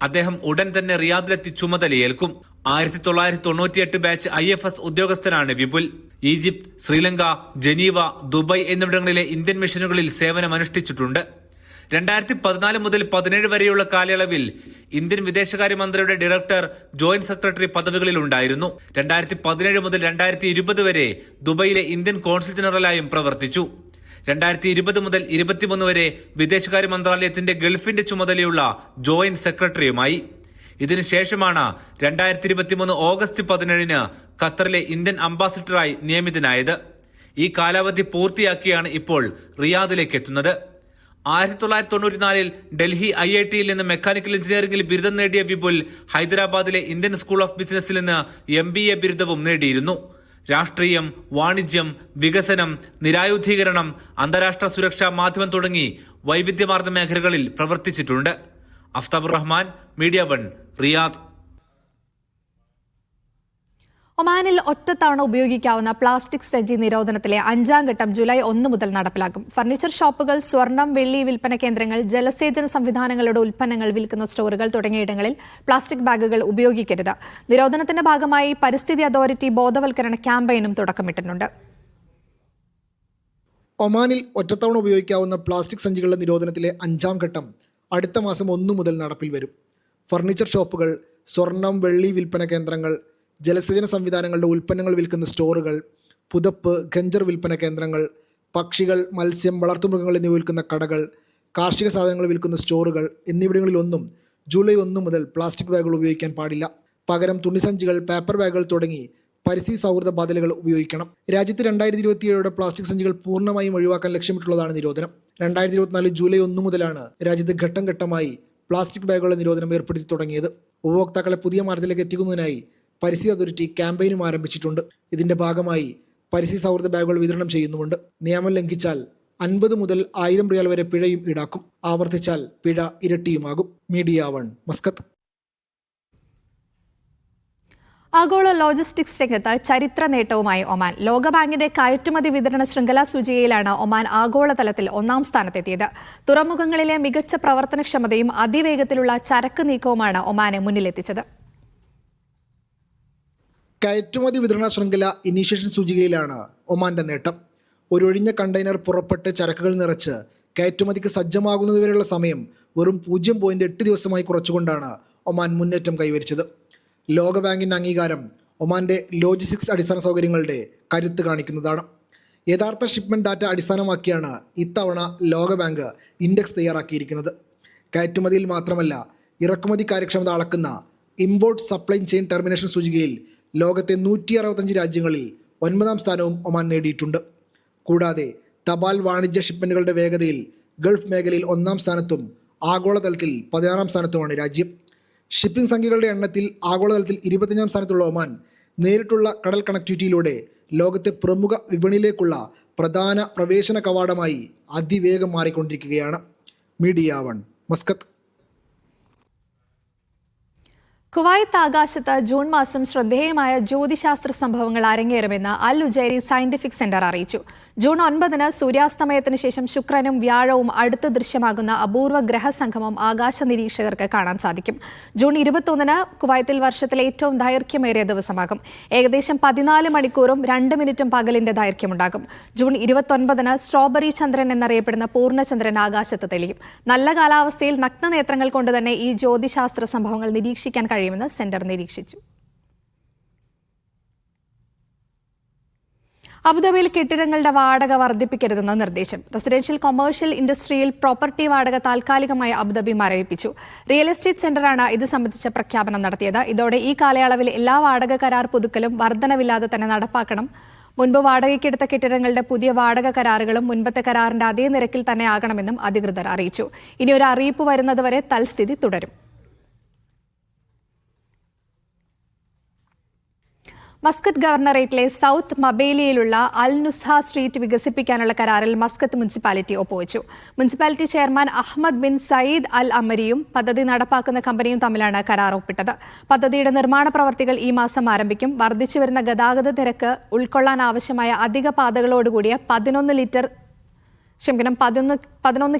അദ്ദേഹം ഉടൻ തന്നെ റിയാദിലെത്തി ചുമതലയേൽക്കും. 1998 ബാച്ച് IFS ഉദ്യോഗസ്ഥനാണ് Vipul. Egypt, Sri Lanka, Geneva, Dubai എന്നിവിടങ്ങളിലെ ഇന്ത്യൻ മിഷനുകളിൽ സേവനമനുഷ്ഠിച്ചിട്ടുണ്ട്. 2014 മുതൽ 17 വരെയുള്ള കാലയളവിൽ ഇന്ത്യൻ വിദേശകാര്യമന്ത്രിയുടെ ഡയറക്ടർ, ജോയിന്റ് സെക്രട്ടറി പദവികളിൽ ഉണ്ടായിരുന്നു. 2017 മുതൽ 2020 വരെ ദുബൈയിലെ ഇന്ത്യൻ കോൺസുൽ ജനറലായും പ്രവർത്തിച്ചു. 2020 മുതൽ 2023 വരെ വിദേശകാര്യ മന്ത്രാലയത്തിന്റെ ഗൾഫിന്റെ ചുമതലയുള്ള ജോയിന്റ് സെക്രട്ടറിയുമായി. ഇതിനുശേഷമാണ് 2023 ഓഗസ്റ്റ് 17 ഖത്തറിലെ ഇന്ത്യൻ അംബാസിഡറായി നിയമിതനായത്. ഈ കാലാവധി പൂർത്തിയാക്കിയാണ് ഇപ്പോൾ റിയാദിലേക്ക് എത്തുന്നത്. 1994 ഡൽഹി IIT-യിൽ നിന്ന് മെക്കാനിക്കൽ എഞ്ചിനീയറിംഗിൽ ബിരുദം നേടിയ വിപുൽ ഹൈദരാബാദിലെ ഇന്ത്യൻ സ്കൂൾ ഓഫ് ബിസിനസിൽ നിന്ന് MBA ബിരുദവും നേടിയിരുന്നു. രാഷ്ട്രീയം, വാണിജ്യം, വികസനം, നിരായുധീകരണം, അന്താരാഷ്ട്ര സുരക്ഷ, മാധ്യമം തുടങ്ങി വൈവിധ്യമാർന്ന മേഖലകളിൽ പ്രവർത്തിച്ചിട്ടുണ്ട്. Aftabur Rahman, media 1, Riyadh. ഒമാനിൽ ഒറ്റത്തവണ ഉപയോഗിക്കാവുന്ന പ്ലാസ്റ്റിക് സഞ്ചി നിരോധനത്തിലെ 5ാം ഘട്ടം ജൂലൈ 1 മുതൽ നടപ്പിലാക്കും. ഫർണിച്ചർ ഷോപ്പുകൾ, സ്വർണം, വെള്ളി വിൽപ്പന കേന്ദ്രങ്ങൾ, ജലസേചന സംവിധാനങ്ങളുടെ ഉൽപ്പന്നങ്ങൾ വിൽക്കുന്ന സ്റ്റോറുകൾ തുടങ്ങിയിടങ്ങളിൽ പ്ലാസ്റ്റിക് ബാഗുകൾ ഉപയോഗിക്കരുത്. നിരോധനത്തിന്റെ ഭാഗമായി പരിസ്ഥിതി അതോറിറ്റി ബോധവൽക്കരണ ക്യാമ്പയിനും തുടക്കമിട്ടിട്ടുണ്ട്. ഒമാനിൽ ഒറ്റത്തവണ ഉപയോഗിക്കാവുന്ന പ്ലാസ്റ്റിക് സഞ്ചികളുടെ നിരോധനത്തിലെ 5ാം ഘട്ടം അടുത്ത മാസം 1 മുതൽ നടപ്പിൽ വരും. ഫർണിച്ചർ ഷോപ്പുകൾ, സ്വർണം, വെള്ളി വിൽപ്പന കേന്ദ്രങ്ങൾ, ജലസേചന സംവിധാനങ്ങളുടെ ഉൽപ്പന്നങ്ങൾ വിൽക്കുന്ന സ്റ്റോറുകൾ, പുതപ്പ്, ഗഞ്ചർ വിൽപ്പന കേന്ദ്രങ്ങൾ, പക്ഷികൾ, മത്സ്യം, വളർത്തുമൃഗങ്ങൾ എന്നിവ വിൽക്കുന്ന കടകൾ, കാർഷിക സാധനങ്ങൾ വിൽക്കുന്ന സ്റ്റോറുകൾ എന്നിവിടങ്ങളിലൊന്നും ജൂലൈ 1 മുതൽ പ്ലാസ്റ്റിക് ബാഗുകൾ ഉപയോഗിക്കാൻ പാടില്ല. പകരം തുണിസഞ്ചികൾ, പേപ്പർ ബാഗുകൾ തുടങ്ങി പരിസ്ഥിതി സൗഹൃദ ബദലുകൾ ഉപയോഗിക്കണം. രാജ്യത്ത് 2027 പ്ലാസ്റ്റിക് സഞ്ചികൾ പൂർണ്ണമായും ഒഴിവാക്കാൻ ലക്ഷ്യമിട്ടുള്ളതാണ് നിരോധനം. 2024 ജൂലൈ 1 മുതലാണ് രാജ്യത്ത് ഘട്ടം ഘട്ടമായി പ്ലാസ്റ്റിക് ബാഗുകളുടെ നിരോധനം ഏർപ്പെടുത്തി തുടങ്ങിയത്. ഉപഭോക്താക്കളെ പുതിയ മാർഗത്തിലേക്ക് എത്തിക്കുന്നതിനായി പരിസ്ഥിതി അതോറിറ്റി ക്യാമ്പയിനും ആരംഭിച്ചിട്ടുണ്ട്. ഇതിന്റെ ഭാഗമായി പരിസ്ഥിതി സൗഹൃദ ബാഗുകൾ വിതരണം ചെയ്യുന്നുമുണ്ട്. നിയമം ലംഘിച്ചാൽ 50 മുതൽ 1000 റിയാൽ വരെ പിഴയും ഈടാക്കും. ആവർത്തിച്ചാൽ പിഴ ഇരട്ടിയുമാകും. Media 1, Muscat. ആഗോള ലോജിസ്റ്റിക്സ് രംഗത്ത് ചരിത്ര നേട്ടവുമായി ഒമാൻ. ലോകബാങ്കിന്റെ കയറ്റുമതി വിതരണ ശൃംഖലാ സൂചികയിലാണ് ഒമാൻ ആഗോളതലത്തിൽ 1ാം സ്ഥാനത്തെത്തിയത്. തുറമുഖങ്ങളിലെ മികച്ച പ്രവർത്തനക്ഷമതയും അതിവേഗത്തിലുള്ള ചരക്ക് നീക്കവുമാണ് ഒമാനെ മുന്നിലെത്തിച്ചത്. കയറ്റുമതി വിതരണ ശൃംഖല ഇനീഷ്യേഷൻ സൂചികയിലാണ് ഒമാന്റെ നേട്ടം. ഒരൊഴിഞ്ഞ കണ്ടെയ്നർ പുറപ്പെട്ട് ചരക്കുകൾ നിറച്ച് കയറ്റുമതിക്ക് സജ്ജമാകുന്നതുവരെയുള്ള സമയം വെറും 0.8 ദിവസമായി കുറച്ചുകൊണ്ടാണ് ഒമാൻ മുന്നേറ്റം കൈവരിച്ചത്. ലോകബാങ്കിൻ്റെ അംഗീകാരം ഒമാന്റെ ലോജിസ്റ്റിക്സ് അടിസ്ഥാന സൗകര്യങ്ങളുടെ കരുത്ത് കാണിക്കുന്നതാണ്. യഥാർത്ഥ ഷിപ്മെന്റ് ഡാറ്റ അടിസ്ഥാനമാക്കിയാണ് ഇത്തവണ ലോകബാങ്ക് ഇൻഡെക്സ് തയ്യാറാക്കിയിരിക്കുന്നത്. കയറ്റുമതിയിൽ മാത്രമല്ല, ഇറക്കുമതി കാര്യക്ഷമത അളക്കുന്ന ഇമ്പോർട്ട് സപ്ലൈ ചെയിൻ ടെർമിനേഷൻ സൂചികയിൽ ലോകത്തെ 165 രാജ്യങ്ങളിൽ 9ാം സ്ഥാനവും ഒമാൻ നേടിയിട്ടുണ്ട്. കൂടാതെ തപാൽ വാണിജ്യ ഷിപ്മെന്റുകളുടെ വേഗതയിൽ ഗൾഫ് മേഖലയിൽ 1ാം സ്ഥാനത്തും ആഗോളതലത്തിൽ 16ാം സ്ഥാനത്തുമാണ് രാജ്യം. ഷിപ്പിംഗ് സംഖ്യകളുടെ എണ്ണത്തിൽ ആഗോളതലത്തിൽ 25ാം സ്ഥാനത്തുള്ള ഒമാൻ നേരിട്ടുള്ള കടൽ കണക്ടിവിറ്റിയിലൂടെ ലോകത്തെ പ്രമുഖ വിപണിയിലേക്കുള്ള പ്രധാന പ്രവേശന കവാടമായി അതിവേഗം മാറിക്കൊണ്ടിരിക്കുകയാണ്. Media 1, Muscat. കുവൈത്ത് ആകാശത്ത് ജൂൺ മാസം ശ്രദ്ധേയമായ ജ്യോതിശാസ്ത്ര സംഭവങ്ങൾ അരങ്ങേറുമെന്ന് അൽ ഉജൈരി സയന്റിഫിക് സെന്റർ അറിയിച്ചു. ജൂൺ 9 സൂര്യാസ്തമയത്തിന് ശേഷം ശുക്രനും വ്യാഴവും അടുത്ത് ദൃശ്യമാകുന്ന അപൂർവ ഗ്രഹസംഗമം ആകാശ നിരീക്ഷകർക്ക് കാണാൻ സാധിക്കും. ജൂൺ 21 കുവൈത്തിൽ വർഷത്തിലെ ഏറ്റവും ദൈർഘ്യമേറിയ ദിവസമാകും. ഏകദേശം 14 മണിക്കൂറും 2 മിനിറ്റും പകലിന്റെ ദൈർഘ്യമുണ്ടാകും. ജൂൺ 29 സ്ട്രോബെറി ചന്ദ്രൻ എന്നറിയപ്പെടുന്ന പൂർണ്ണചന്ദ്രൻ ആകാശത്ത് തെളിയും. നല്ല കാലാവസ്ഥയിൽ നഗ്നനേത്രങ്ങൾ കൊണ്ട് തന്നെ ഈ ജ്യോതിശാസ്ത്ര സംഭവങ്ങൾ നിരീക്ഷിക്കാൻ കഴിയുമെന്ന് സെന്റർ നിരീക്ഷിച്ചു. അബുദാബിയിൽ കെട്ടിടങ്ങളുടെ വാടക വർദ്ധിപ്പിക്കരുതെന്ന നിർദ്ദേശം. റെസിഡൻഷ്യൽ, കൊമേഴ്ഷ്യൽ, ഇൻഡസ്ട്രിയൽ പ്രോപ്പർട്ടി വാടക താൽക്കാലികമായി അബുദാബി മരവിപ്പിച്ചു. റിയൽ എസ്റ്റേറ്റ് സെന്ററാണ് ഇത് സംബന്ധിച്ച പ്രഖ്യാപനം നടത്തിയത്. ഇതോടെ ഈ കാലയളവിൽ എല്ലാ വാടക കരാർ പുതുക്കലും വർധനവില്ലാതെ തന്നെ നടപ്പാക്കണം. മുൻപ് വാടകയ്ക്കെടുത്ത കെട്ടിടങ്ങളുടെ പുതിയ വാടക കരാറുകളും മുൻപത്തെ കരാറിന്റെ അതേ നിരക്കിൽ തന്നെ ആകണമെന്നും അധികൃതർ അറിയിച്ചു. ഇനി ഒരു അറിയിപ്പ് വരുന്നതുവരെ തൽസ്ഥിതി തുടരും. മസ്കത്ത് ഗവർണറേറ്റിലെ സൗത്ത് മബേലിയിലുള്ള അൽ നുസ്ഹ സ്ട്രീറ്റ് വികസിപ്പിക്കാനുള്ള കരാറിൽ മസ്കത്ത് മുനിസിപ്പാലിറ്റി ഒപ്പുവച്ചു. Municipality chairman Ahmed bin Sayyid Al അമരിയും പദ്ധതി നടപ്പാക്കുന്ന കമ്പനിയും തമ്മിലാണ് കരാർ ഒപ്പിട്ടത്. പദ്ധതിയുടെ നിർമ്മാണ പ്രവർത്തികൾ ഈ മാസം ആരംഭിക്കും. വർദ്ധിച്ചുവരുന്ന ഗതാഗത തിരക്ക് ഉൾക്കൊള്ളാൻ ആവശ്യമായ അധിക പാതകളോടുകൂടിയ 11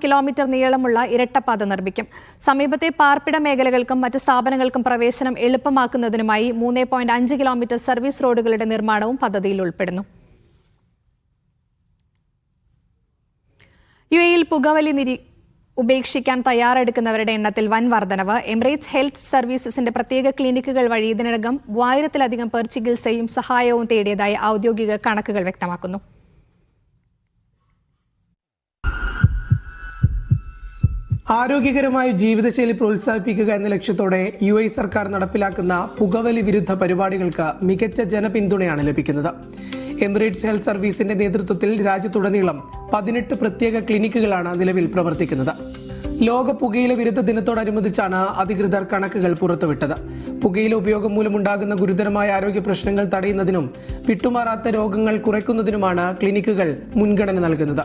കിലോമീറ്റർ നീളമുള്ള ഇരട്ടപ്പാത നിർമ്മിക്കും. സമീപത്തെ പാർപ്പിട മേഖലകൾക്കും മറ്റ് സ്ഥാപനങ്ങൾക്കും പ്രവേശനം എളുപ്പമാക്കുന്നതിനുമായി 3.5 കിലോമീറ്റർ സർവീസ് റോഡുകളുടെ നിർമ്മാണവും പദ്ധതിയിൽ ഉൾപ്പെടുന്നു. യുഎഇയിൽ പുകവലി ഉപേക്ഷിക്കാൻ തയ്യാറെടുക്കുന്നവരുടെ എണ്ണത്തിൽ വൻ വർധനവ്. എമിറേറ്റ്സ് ഹെൽത്ത് സർവീസസിന്റെ പ്രത്യേക ക്ലിനിക്കുകൾ വഴി ഇതിനകം 1000-ലധികം പേർ ചികിത്സയും സഹായവും തേടിയതായി ഔദ്യോഗിക കണക്കുകൾ വ്യക്തമാക്കുന്നു. ആരോഗ്യകരമായ ജീവിതശൈലി പ്രോത്സാഹിപ്പിക്കുക എന്ന ലക്ഷ്യത്തോടെ UAE സർക്കാർ നടപ്പിലാക്കുന്ന പുകവലി വിരുദ്ധ പരിപാടികൾക്ക് മികച്ച ജനപിന്തുണയാണ് ലഭിക്കുന്നത്. എമിറേറ്റ്സ് ഹെൽത്ത് സർവീസിന്റെ നേതൃത്വത്തിൽ രാജ്യത്തുടനീളം 18 പ്രത്യേക ക്ലിനിക്കുകളാണ് നിലവിൽ പ്രവർത്തിക്കുന്നത്. ലോക പുകയില വിരുദ്ധ ദിനത്തോടനുബന്ധിച്ചാണ് അധികൃതർ കണക്കുകൾ പുറത്തുവിട്ടത്. പുകയില ഉപയോഗം മൂലമുണ്ടാകുന്ന ഗുരുതരമായ ആരോഗ്യ പ്രശ്നങ്ങൾ തടയുന്നതിനും വിട്ടുമാറാത്ത രോഗങ്ങൾ കുറയ്ക്കുന്നതിനുമാണ് ക്ലിനിക്കുകൾ മുൻഗണന നൽകുന്നത്.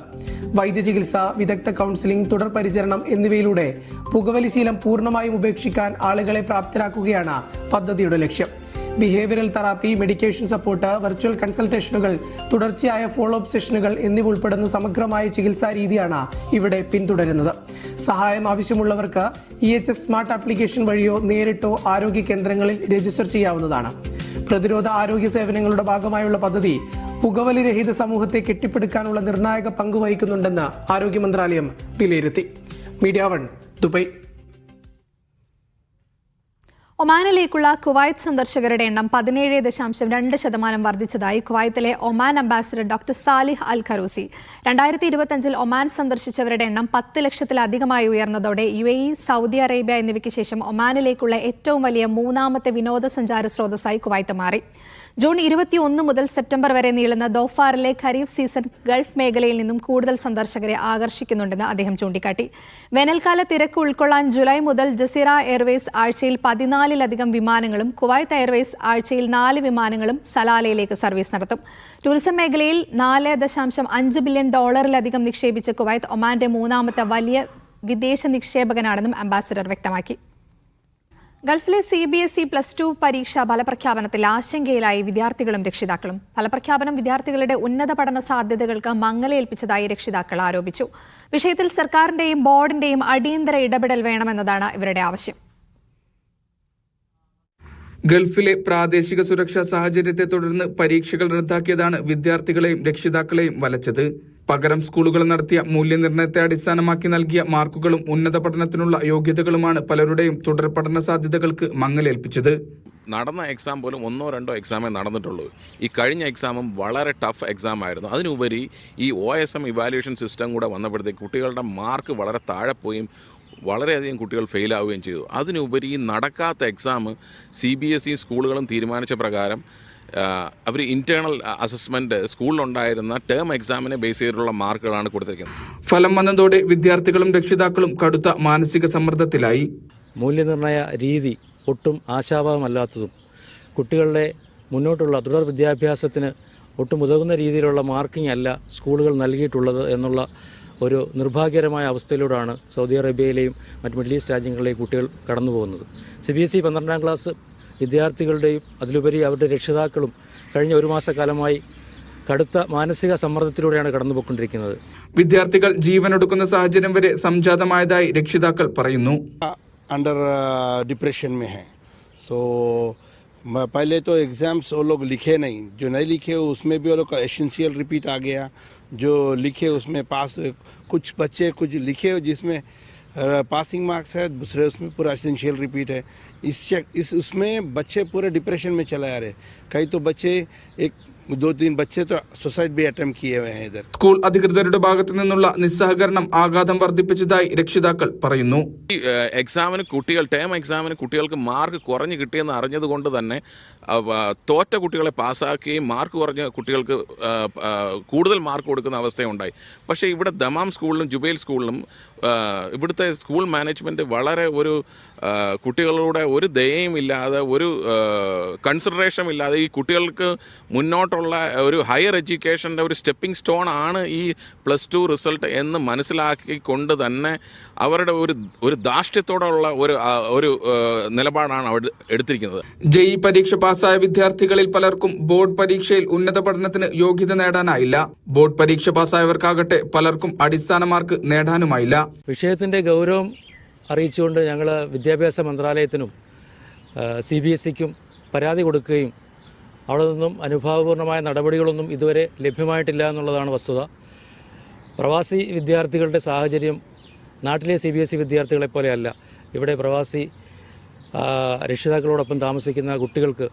വൈദ്യചികിത്സ, വിദഗ്ധ കൗൺസിലിംഗ്, തുടർ പരിചരണം എന്നിവയിലൂടെ പുകവലി ശീലം പൂർണ്ണമായും ഉപേക്ഷിക്കാൻ ആളുകളെ പ്രാപ്തരാക്കുകയാണ് പദ്ധതിയുടെ ലക്ഷ്യം. Behavioural therapy, medication support, virtual കൺസൾട്ടേഷനുകൾ, തുടർച്ചയായ ഫോളോ അപ്പ് സെഷനുകൾ എന്നിവ ഉൾപ്പെടുന്ന സമഗ്രമായ ചികിത്സാ രീതിയാണ് ഇവിടെ പിന്തുടരുന്നത്. സഹായം ആവശ്യമുള്ളവർക്ക് EHS സ്മാർട്ട് ആപ്ലിക്കേഷൻ വഴിയോ നേരിട്ടോ ആരോഗ്യ കേന്ദ്രങ്ങളിൽ രജിസ്റ്റർ ചെയ്യാവുന്നതാണ്. പ്രതിരോധ ആരോഗ്യ സേവനങ്ങളുടെ ഭാഗമായുള്ള പദ്ധതി പുകവലി രഹിത സമൂഹത്തെ കെട്ടിപ്പടുക്കാനുള്ള നിർണായക പങ്ക് വഹിക്കുന്നുണ്ടെന്ന് ആരോഗ്യ മന്ത്രാലയം വിലയിരുത്തി. Media 1 Dubai. ഒമാനിലേക്കുള്ള കുവൈത്ത് സന്ദർശകരുടെ എണ്ണം 17.2% വർദ്ധിച്ചതായി കുവൈത്തിലെ ഒമാൻ അംബാസിഡർ ഡോക്ടർ സാലിഹ് അൽ ഖറൂസി. 2025 ഒമാൻ സന്ദർശിച്ചവരുടെ എണ്ണം 10 ലക്ഷത്തിലധികമായി ഉയർന്നതോടെ UAE, സൗദി അറേബ്യ എന്നിവയ്ക്ക് ശേഷം ഒമാനിലേക്കുള്ള ഏറ്റവും വലിയ മൂന്നാമത്തെ വിനോദസഞ്ചാര സ്രോതസ്സായി കുവൈത്ത് മാറി. ജൂൺ 21 മുതൽ സെപ്റ്റംബർ വരെ നീളുന്ന ദോഫാറിലെ ഖരീഫ് സീസൺ ഗൾഫ് മേഖലയിൽ നിന്നും കൂടുതൽ സന്ദർശകരെ ആകർഷിക്കുന്നുണ്ടെന്ന് അദ്ദേഹം ചൂണ്ടിക്കാട്ടി. വേനൽക്കാല തിരക്ക് ഉൾക്കൊള്ളാൻ ജൂലൈ മുതൽ ജസീറ എയർവേസ് ആഴ്ചയിൽ 14-ലധികം വിമാനങ്ങളും കുവൈത്ത് എയർവേസ് ആഴ്ചയിൽ 4 വിമാനങ്ങളും സലാലയിലേക്ക് സർവീസ് നടത്തും. ടൂറിസം മേഖലയിൽ $4.5 ബില്യൺ നിക്ഷേപിച്ച കുവൈത്ത് ഒമാന്റെ മൂന്നാമത്തെ വലിയ വിദേശ നിക്ഷേപകനാണെന്നും അംബാസിഡർ വ്യക്തമാക്കി. ഗൾഫിലെ CBSE +2 പരീക്ഷാ ഫലപ്രഖ്യാപനത്തിൽ ആശങ്കയിലായി വിദ്യാർത്ഥികളും രക്ഷിതാക്കളും. ഫലപ്രഖ്യാപനം വിദ്യാർത്ഥികളുടെ ഉന്നത പഠന സാധ്യതകൾക്ക് മങ്ങലേൽപ്പിച്ചതായി രക്ഷിതാക്കൾ ആരോപിച്ചു. വിഷയത്തിൽ സർക്കാരിന്റെയും ബോർഡിന്റെയും അടിയന്തര ഇടപെടൽ വേണമെന്നതാണ് ഇവരുടെ ആവശ്യം. ഗൾഫിലെ പ്രാദേശിക സുരക്ഷാ സാഹചര്യത്തെ തുടർന്ന് പരീക്ഷകൾ റദ്ദാക്കിയതാണ് വിദ്യാർത്ഥികളെയും രക്ഷിതാക്കളെയും വലച്ചത്. പകരം സ്കൂളുകൾ നടത്തിയ മൂല്യനിർണ്ണയത്തെ അടിസ്ഥാനമാക്കി നൽകിയ മാർക്കുകളും ഉന്നത പഠനത്തിനുള്ള യോഗ്യതകളുമാണ് പലരുടെയും തുടർ പഠന സാധ്യതകൾക്ക് മങ്ങലേൽപ്പിച്ചത്. നടന്ന എക്സാം പോലും 1-2 എക്സാമേ നടന്നിട്ടുള്ളൂ. ഈ കഴിഞ്ഞ എക്സാമും വളരെ ടഫ് എക്സാം ആയിരുന്നു. അതിനുപരി ഈ OSM ഇവാലുവേഷൻ സിസ്റ്റം കൂടെ വന്നപ്പോഴത്തേക്ക് കുട്ടികളുടെ മാർക്ക് വളരെ താഴെ പോയും വളരെയധികം കുട്ടികൾ ഫെയിലാവുകയും ചെയ്തു. അതിനുപരി ഈ നടക്കാത്ത എക്സാം CBSE സ്കൂളുകളും തീരുമാനിച്ച പ്രകാരം അവർ ഇന്റേണൽ അസസ്മെന്റ് സ്കൂളിലുണ്ടായിരുന്ന ടേം എക്സാമിനെ ബേസ് ചെയ്തിട്ടുള്ള മാർക്കുകളാണ് കൊടുത്തിരിക്കുന്നത്. ഫലം വന്നതോടെ വിദ്യാർത്ഥികളും രക്ഷിതാക്കളും കടുത്ത മാനസിക സമ്മർദ്ദത്തിലായി. മൂല്യനിർണ്ണയ രീതി ഒട്ടും ആശാവഹമല്ലാത്തതും കുട്ടികളുടെ മുന്നോട്ടുള്ള തുടർ വിദ്യാഭ്യാസത്തിന് ഒട്ടും ഉതകുന്ന രീതിയിലുള്ള മാർക്കിംഗ് അല്ല സ്കൂളുകൾ നൽകിയിട്ടുള്ളത് എന്നുള്ള ഒരു നിർഭാഗ്യകരമായ അവസ്ഥയിലൂടെയാണ് സൗദി അറേബ്യയിലെയും മറ്റ് മിഡിൽ ഈസ്റ്റ് രാജ്യങ്ങളിലെയും കുട്ടികൾ കടന്നു പോകുന്നത്. CBSE 12ാം ക്ലാസ് വിദ്യാർത്ഥികളുടെയും അതിലുപരി അവരുടെ രക്ഷിതാക്കളും കഴിഞ്ഞ 1 മാസക്കാലമായി കടുത്ത മാനസിക സമ്മർദ്ദത്തിലൂടെയാണ് കടന്നുപോയിക്കൊണ്ടിരിക്കുന്നത്. വിദ്യാർത്ഥികൾ ജീവനൊടുക്കുന്ന സാഹചര്യം വരെ സംജാതമായതായി രക്ഷിതാക്കൾ പറയുന്നു. अंडर डिप्रेशन में है. सो पहले तो एग्ज़ाम्स वो लोग लिखे नहीं, जो नहीं लिखे उसमें भी वो लोग का एसेंशियल रिपीट आ गया. जो लिखे उसमें पास, कुछ बच्चे कुछ लिखे जिसमें पासिंग मार्क्स है, दूसरे उसमें पूरा एसेंशियल रिपीट है. उसमें बच्चे पूरे डिप्रेशन में चले आ रहे. कई तो बच्चे 2-3 बच्चे तो सुसाइड भी अटेम्प्ट किए हुए हैं इधर. സ്കൂൾ അധികൃതരുടെ ഭാഗത്തു നിന്നുള്ള നിസ്സഹകരണം ആഘാതം വർദ്ധിപ്പിച്ചതായി രക്ഷിതാക്കൾ പറയുന്നു. ഈ എക്സാമിന് ടേം എക്സാമിന് കുട്ടികൾക്ക് മാർക്ക് കുറഞ്ഞ് കിട്ടിയെന്ന് അറിഞ്ഞതുകൊണ്ട് തന്നെ തോറ്റ കുട്ടികളെ പാസ്സാക്കുകയും മാർക്ക് കുറഞ്ഞ കുട്ടികൾക്ക് കൂടുതൽ മാർക്ക് കൊടുക്കുന്ന അവസ്ഥയുണ്ടായി. പക്ഷേ ഇവിടെ ദമാം സ്കൂളിലും ജുബൈൽ സ്കൂളിലും ഇവിടുത്തെ സ്കൂൾ മാനേജ്മെൻറ്റ് വളരെ ഒരു കുട്ടികളുടെ ഒരു ദയയും ഇല്ലാതെ ഒരു കൺസിഡറേഷൻ ഇല്ലാതെ ഈ കുട്ടികൾക്ക് മുന്നോട്ടുള്ള ഒരു ഹയർ എഡ്യൂക്കേഷൻ്റെ ഒരു സ്റ്റെപ്പിംഗ് സ്റ്റോൺ ആണ് ഈ +2 റിസൾട്ട് എന്ന് മനസ്സിലാക്കിക്കൊണ്ട് തന്നെ അവരുടെ ഒരു ധാർഷ്ട്യത്തോടുള്ള ഒരു നിലപാടാണ് അവർ എടുത്തിരിക്കുന്നത്. ജെഇ പരീക്ഷ പാസ്സായ വിദ്യാർത്ഥികളിൽ പലർക്കും ബോർഡ് പരീക്ഷയിൽ ഉന്നത പഠനത്തിന് യോഗ്യത നേടാനായില്ല. ബോർഡ് പരീക്ഷ പാസ്സായവർക്കാകട്ടെ പലർക്കും അടിസ്ഥാന മാർക്ക് നേടാനുമായില്ല. വിഷയത്തിൻ്റെ ഗൗരവം അറിയിച്ചുകൊണ്ട് ഞങ്ങൾ വിദ്യാഭ്യാസ മന്ത്രാലയത്തിനും CBSEക്കും പരാതി കൊടുക്കുകയും അവിടെ നിന്നും അനുഭാവപൂർണമായ നടപടികളൊന്നും ഇതുവരെ ലഭ്യമായിട്ടില്ല എന്നുള്ളതാണ് വസ്തുത. പ്രവാസി വിദ്യാർത്ഥികളുടെ സാഹചര്യം നാട്ടിലെ CBSE വിദ്യാർത്ഥികളെ പോലെയല്ല. ഇവിടെ പ്രവാസി രക്ഷിതാക്കളോടൊപ്പം താമസിക്കുന്ന കുട്ടികൾക്ക്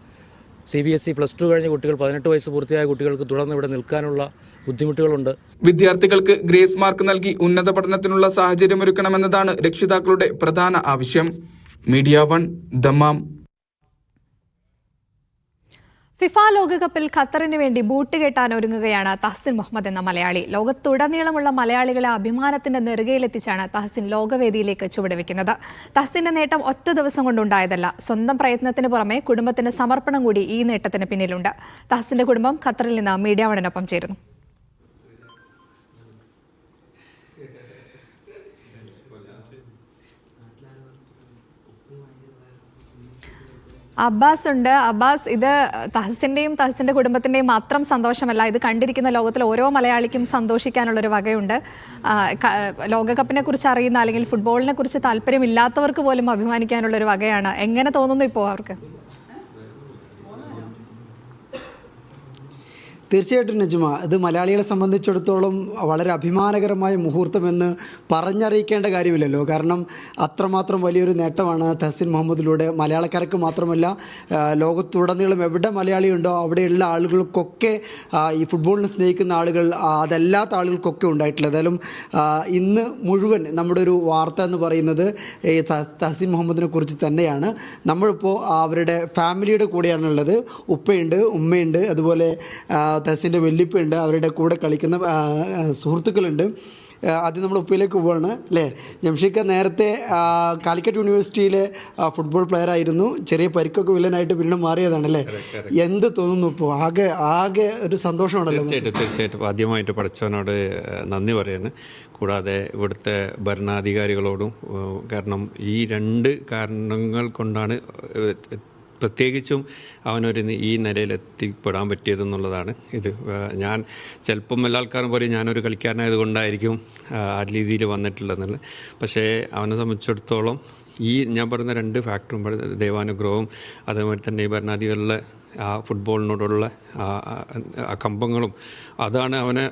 CBSE +2 കഴിഞ്ഞ കുട്ടികൾ 18 വയസ്സ് പൂർത്തിയായ കുട്ടികൾക്ക് തുടർന്ന് ഇവിടെ നിൽക്കാനുള്ള ബുദ്ധിമുട്ടുകളുണ്ട്. വിദ്യാർത്ഥികൾക്ക് ഗ്രേസ് മാർക്ക് നൽകി ഉന്നത പഠനത്തിനുള്ള സാഹചര്യമൊരുക്കണമെന്നതാണ് രക്ഷിതാക്കളുടെ പ്രധാന ആവശ്യം. Media 1 Dammam. ഫിഫ ലോകകപ്പിൽ ഖത്തറിന് വേണ്ടി ബൂട്ട് കെട്ടാൻ ഒരുങ്ങുകയാണ് തഹസിൻ മുഹമ്മദ് എന്ന മലയാളി. ലോകത്തുടനീളമുള്ള മലയാളികളെ അഭിമാനത്തിന്റെ നെറുകയിലെത്തിച്ചാണ് തഹസിൻ ലോകവേദിയിലേക്ക് ചുവടുവെക്കുന്നത്. തഹസിന്റെ നേട്ടം ഒറ്റ ദിവസം കൊണ്ടുണ്ടായതല്ല. സ്വന്തം പ്രയത്നത്തിന് പുറമെ കുടുംബത്തിന്റെ സമർപ്പണം കൂടി ഈ നേട്ടത്തിന് പിന്നിലുണ്ട്. തഹസിന്റെ കുടുംബം ഖത്തറിൽ നിന്ന് മീഡിയ 1-നൊപ്പം ചേരുന്നു. അബ്ബാസ് ഉണ്ട്. അബ്ബാസ്, ഇത് തഹസിന്റെയും തഹസിന്റെ കുടുംബത്തിന്റെയും മാത്രം സന്തോഷമല്ല, ഇത് കണ്ടിരിക്കുന്ന ലോകത്തിലെ ഓരോ മലയാളിക്കും സന്തോഷിക്കാനുള്ളൊരു വകയുണ്ട്. ലോകകപ്പിനെ കുറിച്ച് അറിയുന്ന അല്ലെങ്കിൽ ഫുട്ബോളിനെ കുറിച്ച് താല്പര്യമില്ലാത്തവർക്ക് പോലും അഭിമാനിക്കാനുള്ളൊരു വകയാണ്. എങ്ങനെ തോന്നുന്നു ഇപ്പോൾ അവർക്ക്? തീർച്ചയായിട്ടും നജ്മ, ഇത് മലയാളികളെ സംബന്ധിച്ചിടത്തോളം വളരെ അഭിമാനകരമായ മുഹൂർത്തമെന്ന് പറഞ്ഞറിയിക്കേണ്ട കാര്യമില്ലല്ലോ. കാരണം അത്രമാത്രം വലിയൊരു നേട്ടമാണ് തഹസിൻ മുഹമ്മദിലൂടെ മലയാളക്കാർക്ക് മാത്രമല്ല ലോകത്തുടനീളം എവിടെ മലയാളിയുണ്ടോ അവിടെയുള്ള ആളുകൾക്കൊക്കെ, ഈ ഫുട്ബോളിനെ സ്നേഹിക്കുന്ന ആളുകൾ, അതല്ലാത്ത ആളുകൾക്കൊക്കെ ഉണ്ടായിട്ടുള്ളത്. ഏതായാലും ഇന്ന് മുഴുവൻ നമ്മുടെ ഒരു വാർത്ത എന്ന് പറയുന്നത് ഈ തഹസിൻ മുഹമ്മദിനെ കുറിച്ച് തന്നെയാണ്. നമ്മളിപ്പോൾ അവരുടെ ഫാമിലിയുടെ കൂടെയാണുള്ളത്. ഉപ്പയുണ്ട്, ഉമ്മയുണ്ട്, അതുപോലെ തഹസിൻ്റെ വല്യപ്പയുണ്ട്, അവരുടെ കൂടെ കളിക്കുന്ന സുഹൃത്തുക്കളുണ്ട്. ആദ്യം നമ്മൾ ഉപ്പയിലേക്ക് പോവുകയാണ് അല്ലേ. ജംഷിക്ക നേരത്തെ കാലിക്കറ്റ് യൂണിവേഴ്സിറ്റിയിലെ ഫുട്ബോൾ പ്ലെയർ ആയിരുന്നു. ചെറിയ പരിക്കൊക്കെ വില്ലനായിട്ട് വീണ്ടും മാറിയതാണ് അല്ലേ. എന്ത് തോന്നുന്നു ഇപ്പോൾ? ആകെ ഒരു സന്തോഷമാണല്ലോ. തീർച്ചയായിട്ടും ആദ്യമായിട്ട് പഠിച്ചവനോട് നന്ദി പറയുന്നു. കൂടാതെ ഇവിടുത്തെ ഭരണാധികാരികളോടും. കാരണം ഈ 2 കാരണങ്ങൾ കൊണ്ടാണ് പ്രത്യേകിച്ചും അവനൊരു ഈ നിലയിലെത്തിപ്പെടാൻ പറ്റിയതെന്നുള്ളതാണ്. ഇത് ഞാൻ ചിലപ്പം എല്ലാ ആൾക്കാരും പറയും ഞാനൊരു കളിക്കാരനായത് കൊണ്ടായിരിക്കും ആ രീതിയിൽ വന്നിട്ടുള്ളതെന്നുള്ളത്. പക്ഷേ അവനെ സംബന്ധിച്ചിടത്തോളം ഈ ഞാൻ പറയുന്ന 2 ഫാക്ടറും, ദൈവാനുഗ്രഹവും അതേമാതിരി തന്നെ ഈ ഭരണാധികാരികളുടെ ആ ഫുട്ബോളിനോടുള്ള ആ കമ്പങ്ങളും, അതാണ്